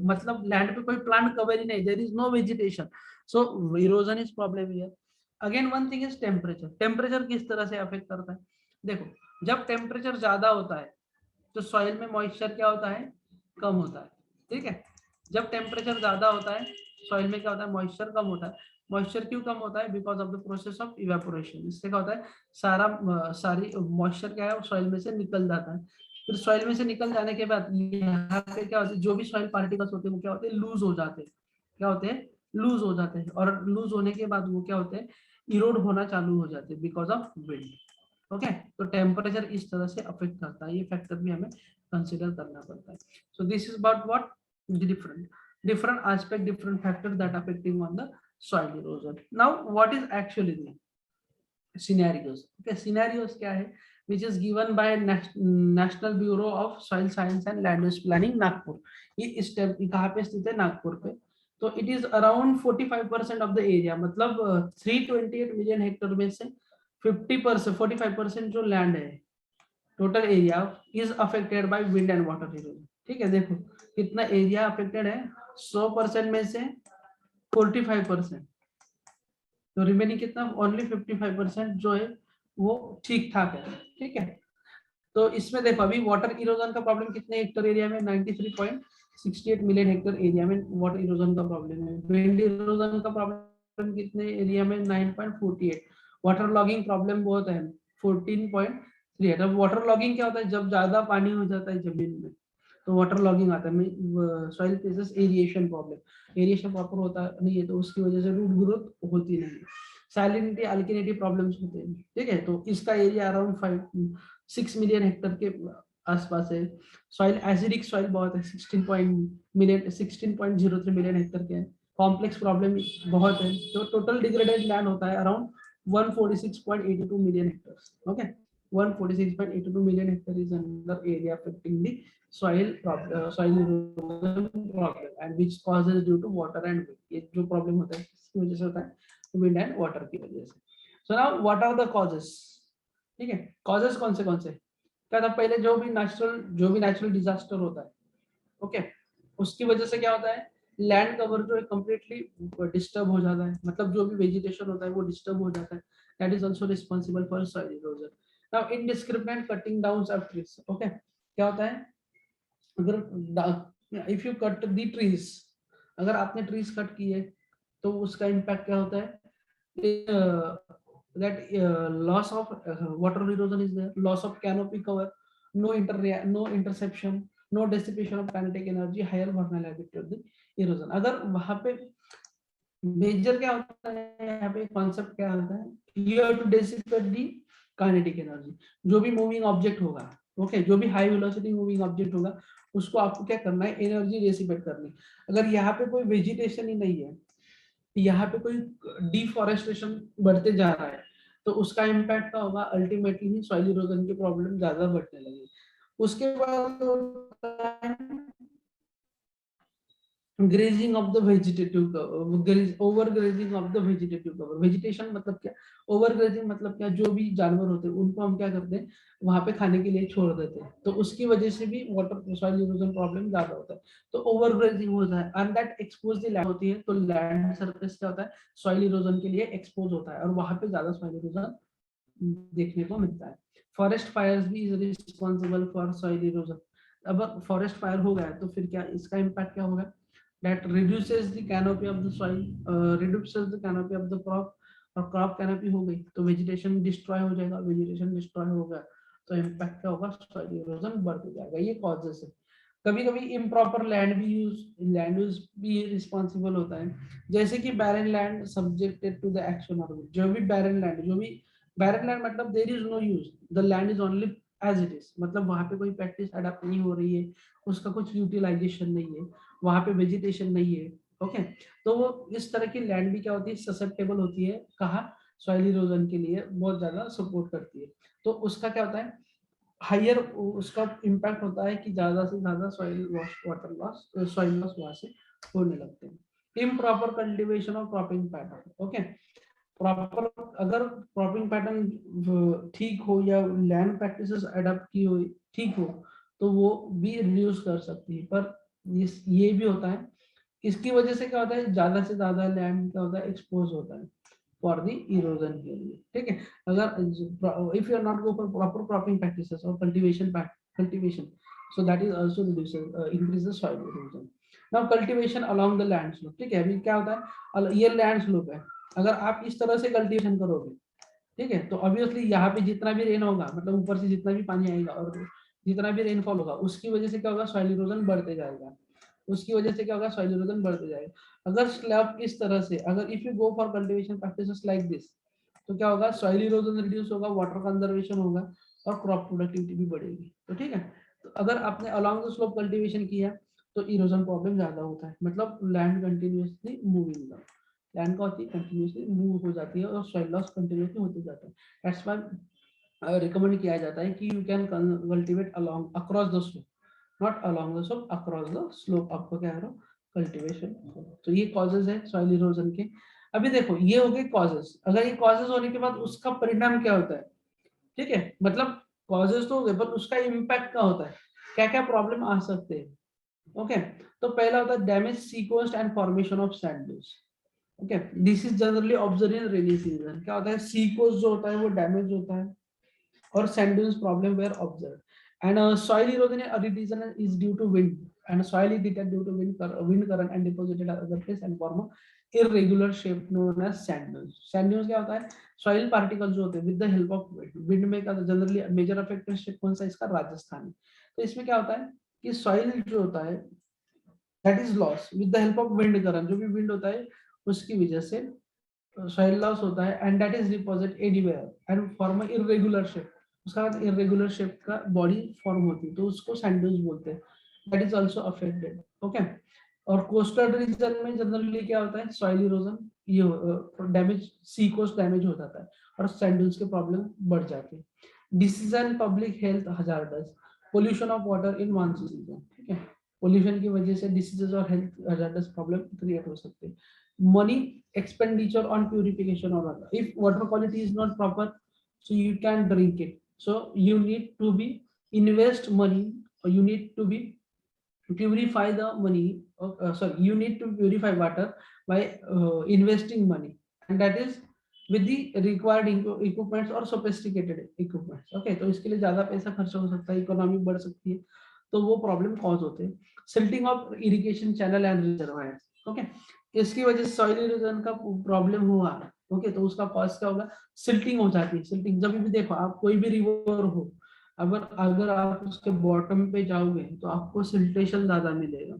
मतलब लैंड पे कोई प्लांट कवर ही नहीं, there is no vegetation, so erosion is problem here. Again one thing is temperature. Temperature किस तरह से अफेक्ट करता है? देखो जब टेम्परेचर ज्यादा होता है तो सॉइल में मॉइस्चर क्या होता है? कम होता है, ठीक है। जब टेम्परेचर ज्यादा होता है सॉइल में क्या होता है? मॉइस्चर कम होता है। मॉइस्चर क्यों कम होता है? Because of the process of evaporation. इससे क्या होता है? सारी मॉइस्चर क्या है सॉइल में से निकल जाता है। फिर सॉइल में से निकल जाने के बाद यहाँ पे क्या होता है? जो भी सॉइल पार्टिकल्स होते हैं वो क्या होते हैं? लूज हो जाते हैं। क्या होते हैं? लूज हो जाते हैं। और लूज होने के बाद वो क्या होते हैं? इरोड होना चालू हो जाते हैं बिकॉज ऑफ विंड। ओके, तो टेम्परेचर इस तरह से अफेक्ट करता है, ये फैक्टर भी हमें कंसिडर करना पड़ता है। So this is about what different aspect, different factors that affecting on the soil erosion. Now what is actually the scenarios? Okay, scenarios क्या है? Which is given by National Bureau of Soil Science and Land Use Planning, Nagpur. ये step कहाँ पे स्थित है? नागपुर पे। तो it is around 45% of the area, मतलब 328 मिलियन हेक्टेयर में से 50%, 45% जो लैंड है total area is affected by wind and water erosion. ठीक है, देखो कितना एरिया अफेक्टेड है, 100% में से 45%, तो रिमेनिंग कितना? ओनली 55% जो है वो ठीक ठाक है। ठीक है, तो इसमें देखो अभी वाटर इरोजन का प्रॉब्लम कितने हेक्टर एरिया में? 93.68 मिलियन हेक्टर एरिया में वाटर इरोजन का प्रॉब्लम है। विंड इरोजन का प्रॉब्लम कितने एरिया में? 9.48। वाटर लॉगिंग प्रॉब्लम बहुत है, 14.38। अब वाटर लॉगिंग क्या होता है? जब ज्यादा पानी हो जाता है जमीन में तो वाटर लॉगिंग आता है। Soil faces aeration problem, aeration proper होता नहीं है तो उसकी वजह से रूट ग्रोथ होती नहीं है। सैलिनिटी अल्किनिटी प्रॉब्लम्स होते हैं। ठीक है, तो इसका एरिया अराउंड 6 मिलियन हेक्टर के आसपास है। सॉइल एसिडिक सॉइल बहुत है, 16.03 मिलियन हेक्टर के। कॉम्प्लेक्स प्रॉब्लम बहुत है। तो टोटल डिग्रेडेड लैंड होता है around 146.82 million hectares. Okay, 146.82 million hectare is another area affecting the soil erosion problem and which causes due to water and wind। ये जो प्रॉब्लम होता है किसकी वजह से होता है? विंड एंड वाटर की वजह से। So now what are the causes? ठीक है, कॉजेस कौन से क्या था? पहले जो भी नेचुरल डिजास्टर होता है, ओके, उसकी वजह से क्या होता है? लैंड कवर जो है कंप्लीटली डिस्टर्ब हो जाता है, मतलब जो भी वेजिटेशन होता है वो डिस्टर्ब हो जाता है। That is also responsible for soil erosion. Now indiscriminate cutting downs of trees, okay, क्या होता है? अगर if you cut the trees, अगर आपने ट्रीज कट किए तो उसका इम्पैक्ट क्या होता है? that loss of water erosion is there, loss of canopy cover, no interception, no dissipation of kinetic energy, higher vulnerability of the erosion। अगर वहां पे मेजर क्या होता है, यहाँ पे कॉन्सेप्ट क्या होता है? you have to dissipate the kinetic energy। जो भी मूविंग ऑब्जेक्ट होगा, ओके, जो भी हाई वेलोसिटी मूविंग ऑब्जेक्ट होगा उसको आपको क्या करना है? एनर्जी डिसिपेट करनी। अगर यहाँ पे कोई वेजिटेशन ही नहीं है, यहाँ पे कोई डिफॉरेस्टेशन बढ़ते जा रहा है तो उसका इम्पैक्ट क्या होगा? अल्टीमेटली सॉइल इरोजन की प्रॉब्लम ज्यादा बढ़ने लगेगी। उसके बाद grazing of the vegetative cover, over grazing of the vegetative cover. Vegetation मतलब क्या? ओवर ग्रेजिंग मतलब क्या? जो भी जानवर होते हैं उनको हम क्या करते हैं? वहां पे खाने के लिए छोड़ देते हैं, तो उसकी वजह से भी वाटर सॉइल इरोजन प्रॉब्लम ज्यादा होता है। तो ओवर ग्रेजिंग होता है and that expose the land होती है, तो लैंड सरफेस क्या होता है? सॉइल इरोजन के लिए एक्सपोज होता है और वहां पे ज्यादा सॉइल इरोजन देखने को मिलता है। फॉरेस्ट फायर्स भी is responsible for soil erosion. अब फॉरेस्ट फायर हो गया तो फिर क्या इसका इम्पैक्ट क्या होगा? that reduces the canopy of the soil, reduces the canopy of the crop, और क्रॉप कैनोपी हो गई तो वेजिटेशन डिस्ट्रॉय हो जाएगा। वेजिटेशन डिस्ट्रॉय हो गया तो इम्पैक्ट क्या होगा? सॉइल इरोजन बढ़ जाएगा। ये कॉजेस है। कभी कभी इम्प्रॉपर लैंड यूज भी रिस्पॉन्सिबल होता है, जैसे कि barren land subjected to the action of जो भी बैरन लैंड मतलब there is no use, the land is only as it is, मतलब वहां पे कोई प्रैक्टिस अडॉप्ट नहीं हो रही है, उसका कुछ यूटिलाइजेशन नहीं है, वहां पे वेजिटेशन नहीं है। ओके, तो वो इस तरह की लैंड भी क्या होती है? ससेप्टेबल होती है। कहाँ? सॉइल इरोजन के लिए बहुत ज्यादा सपोर्ट करती है। तो उसका क्या होता है? हायर उसका इम्पैक्ट होता है कि ज्यादा से ज्यादा soil loss, water loss, soil loss वहां से होने लगते हैं। Improper cultivation of cropping pattern, okay, proper अगर क्रॉपिंग पैटर्न ठीक हो या लैंड प्रैक्टिसेस अडॉप्ट की हो ठीक हो तो वो भी रिड्यूस कर सकती है। पर ये भी होता है, इसकी वजह से क्या होता है, ज्यादा से ज्यादा लैंड क्या होता है, एक्सपोज होता है फॉर द इरोजन के लिए। ठीक है, अगर if you are not go for proper cropping practices और cultivation so that is also increases soil erosion. Now cultivation along the land slope, ठीक है, अभी क्या होता है, ये लैंड स्लोप है, अगर आप इस तरह से कल्टीवेशन करोगे, ठीक है, तो ऑब्वियसली यहाँ पे जितना भी रेन होगा, मतलब ऊपर से जितना भी पानी आएगा और जितना भी रेनफॉल होगा, उसकी वजह से क्या होगा, सॉइल इरोजन बढ़ते जाएगा, उसकी वजह से क्या होगा, सॉइल इरोजन बढ़ते जाएगा। अगर स्लैब इस तरह से, अगर if you go for cultivation practices like this, तो क्या होगा, सॉइल इरोजन रिड्यूस होगा, वाटर कंजर्वेशन होगा और क्रॉप प्रोडक्टिविटी भी बढ़ेगी। तो ठीक है, तो अगर आपने अलोंग द स्लोप कल्टीवेशन किया तो इरोजन प्रॉब्लम ज्यादा होता है, मतलब land continuously moving down, land का होती है कंटिन्यूअसली मूव हो जाती है और सॉइल लॉस कंटिन्यूअसली होते जाता है। दैट्स व्हाई रिकमेंड किया जाता है कि you can cultivate along across the slope, not along the slope, across the slope आपको क्या करो कल्टीवेशन। तो ये कॉजेज है सॉइल इरोजन के। अभी देखो ये हो गए कॉजेज, अगर ये कॉजेज होने के बाद उसका परिणाम क्या होता है, ठीक है, मतलब कॉजेज तो हो गए पर उसका इम्पैक्ट क्या होता है, क्या क्या प्रॉब्लम आ सकते हैं। ओके, तो पहला होता है damage sequence and formation of sand dunes. Okay, this is generally observe in rainy season. क्या होता है, सीक्वेंस जो होता है वो डैमेज होता है और sand dunes problem were observed, and soil erosion is due to wind, and soil is detected due to wind current and deposited at other place and form a irregular shape known as sand dunes. Sand dunes क्या होता है, soil particles जो होते हैं with the help of wind में का generally major affected state कौन सा, इसका राजस्थान है। तो इसमें क्या होता है कि soil जो होता है that is lost with the help of wind current, जो भी wind होता है उसकी वजह से soil loss होता है, and that is deposit anywhere and form a irregular shape, उसका इरेगुलर शेप का बॉडी फॉर्म होती है, तो उसको सैंड ड्यून्स बोलते हैं। That is also affected. Okay, और कोस्टल रीजन में जनरली क्या होता है, सॉइल इरोजन, ये डैमेज, सी कोस्ट डैमेज हो जाता है और सैंड ड्यून्स के प्रॉब्लम बढ़ जाते हैं। Disease and public health hazardous, pollution of water in monsoon season, ठीक है, पोल्यूशन की वजह से डिसीजेस और हेल्थ हजार्डस प्रॉब्लम क्रिएट हो सकते हैं। मनी एक्सपेंडिचर ऑन प्यूरिफिकेशन और water, if water quality is not proper so you can drink it, so you need to be invest money, or you need to be purify the money, sorry, you need to purify water by investing money, and that is with the required equipments or sophisticated equipments. Okay, तो इसके लिए ज्यादा पैसा खर्च हो सकता है, economy बढ़ सकती है, तो वो प्रॉब्लम कॉज होते हैं। Silting of irrigation channel and reservoirs, okay, इसकी वजह से सॉइल इरोजन का प्रॉब्लम हुआ, ओके, तो उसका कॉज क्या होगा, सिल्टिंग हो जाती है। सिल्टिंग जब भी देखो आप कोई भी रिवर हो, अगर अगर आप उसके बॉटम पे जाओगे तो आपको सिल्टेशन ज्यादा मिलेगा।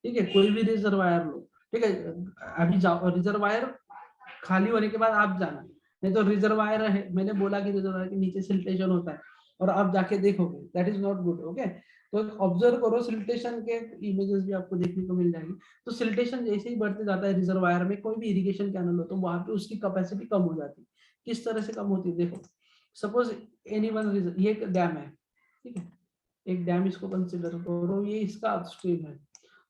ठीक है, कोई भी रिजर्वायर लो, ठीक है, अभी जाओ रिजर्वायर खाली होने के बाद आप जाना, नहीं तो रिजर्वायर है, मैंने बोला कि रिजर्वायर के नीचे सिल्टेशन होता है और आप जाके देखोगे, that is not good. Okay, तो ऑब्जर्व करो, सिल्टेशन के इमेजेस भी आपको देखने को मिल जाएंगे। तो सिल्टेशन जैसे ही बढ़ते जाता है रिजर्वायर में, कोई भी इरिगेशन कैनल हो, तो वहां पे उसकी कैपेसिटी कम हो जाती है। किस तरह से कम होती है, देखो सपोज एनी वन, ये एक डैम है, ठीक है, एक डैम इसको कंसिडर करो, ये इसका अपस्ट्रीम है,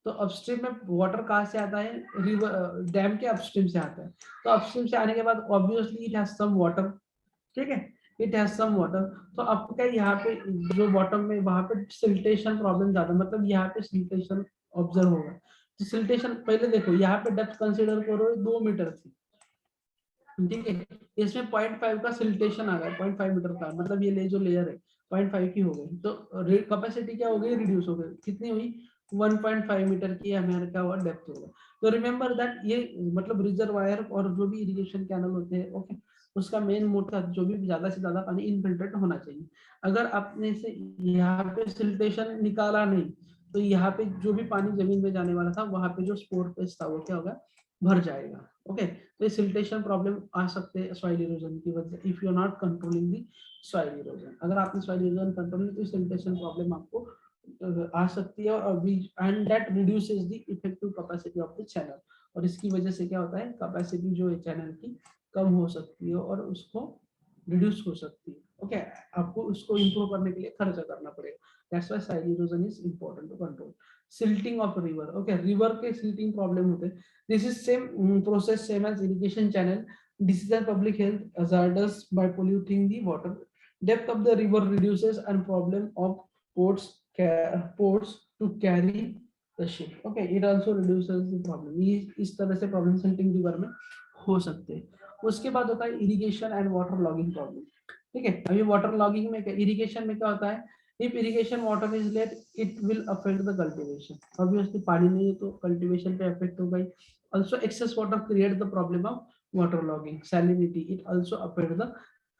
तो अपस्ट्रीम में वाटर कहाँ से आता है, रिवर डैम के अपस्ट्रीम से आता है। तो अपस्ट्रीम से आने के बाद obviously it has some water, ठीक है, इट हैज सम वाटर, तो आपको क्या यहाँ पे जो बॉटम में वहां पे सिल्टेशन प्रॉब्लम ज्यादा, मतलब यहाँ पे सिल्टेशन ऑब्जर्व होगा। तो सिल्टेशन पहले देखो, यहाँ पे डेप्थ कंसिडर करो 2 मीटर थी, ठीक है, इसमें 0.5 का सिल्टेशन आ गया, 0.5 मीटर का, मतलब ये जो लेयर है 0.5 की हो गई, तो कैपेसिटी क्या हो गई, रिड्यूस हो गई, कितनी हुई 1.5 मीटर की हमारे क्या हुआ, डेप्थ होगा। तो रिमेंबर दैट ये मतलब रिजर्वायर और जो भी इरिगेशन कैनल होते हैं, ओके, उसका मेन मोटिव जो भी ज्यादा से ज्यादा पानी इनफिल्ट्रेट होना चाहिए। अगर आपने से यहाँ पे सिल्टेशन निकाला नहीं, तो यहाँ पे जो भी पानी जमीन में जाने वाला था, वहां पे जो स्पोर पेस्ट था वो क्या होगा, भर जाएगा। ओके, तो सिल्टेशन प्रॉब्लम आ सकते हैं सॉइल इरोजन की वजह, if you are not controlling the soil erosion. अगर आपने सॉइल इरोजन कंट्रोल नहीं, तो सिल्टेशन प्रॉब्लम आपको आ सकती है, और and that reduces the effective capacity of the channel, और इसकी वजह से क्या होता है, कैपेसिटी जो है चैनल की कम हो सकती है और उसको रिड्यूस हो सकती है। ओके, आपको उसको इंप्रूव करने के लिए खर्चा करना पड़ेगा। That's why soil erosion is important to control. Silting of river, okay, river के सिल्टिंग प्रॉब्लम होते हैं, this is same process same as irrigation channel, disease and public health hazardous by polluting the water. Depth of the river reduces and problem of ports to carry the ship. Okay, it also reduces the problem. इस तरह से problem centering river में हो सकते हैं. उसके बाद होता है irrigation and water logging problem. ठीक है, अभी वाटर लॉगिंग में इरिगेशन में क्या होता है, if irrigation water is late it will affect the cultivation. obviously पानी नहीं है तो cultivation पे affect होगा ही. Also excess water create the problem of water logging. Salinity it also affect the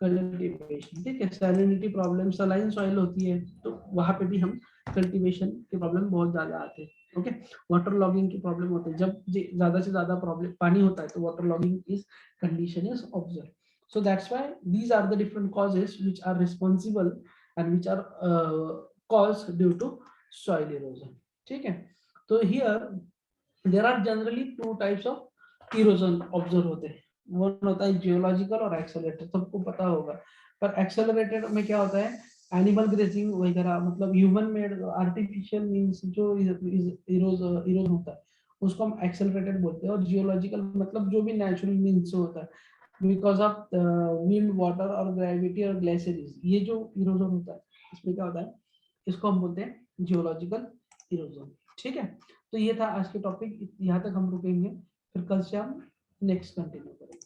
cultivation. ठीक है, salinity problem, saline soil होती है तो वहां पे भी हम cultivation के प्रॉब्लम बहुत ज्यादा आते हैं. ओके, वाटर लॉगिंग की प्रॉब्लम होती है जब ज्यादा से ज्यादा प्रॉब्लम पानी होता है तो water logging is condition is observe. So that's why these are the different causes which are responsible and which are caused due to soil erosion. ठीक है, तो here there are generally two types of erosion observe होते हैं. one होता है geological और accelerated, सबको पता होगा. पर एक्सेलरेटेड में क्या होता है, एनिमल ग्रेजिंग वगैरह, मतलब ह्यूमन मेड आर्टिफिशियल मींस जो इरोज होता है उसको हम एक्सेलरेटेड बोलते हैं. और जियोलॉजिकल मतलब जो भी नेचुरल मींस से होता है बिकॉज ऑफ विंड, वाटर और ग्रेविटी और ग्लेशियर्स, ये जो इरोजन होता है इसमें क्या होता है, इसको हम बोलते हैं जियोलॉजिकल इरोजन. ठीक है, तो ये था आज के टॉपिक, यहाँ तक हम रुकेंगे, फिर कल से हम नेक्स्ट कंटिन्यू करेंगे.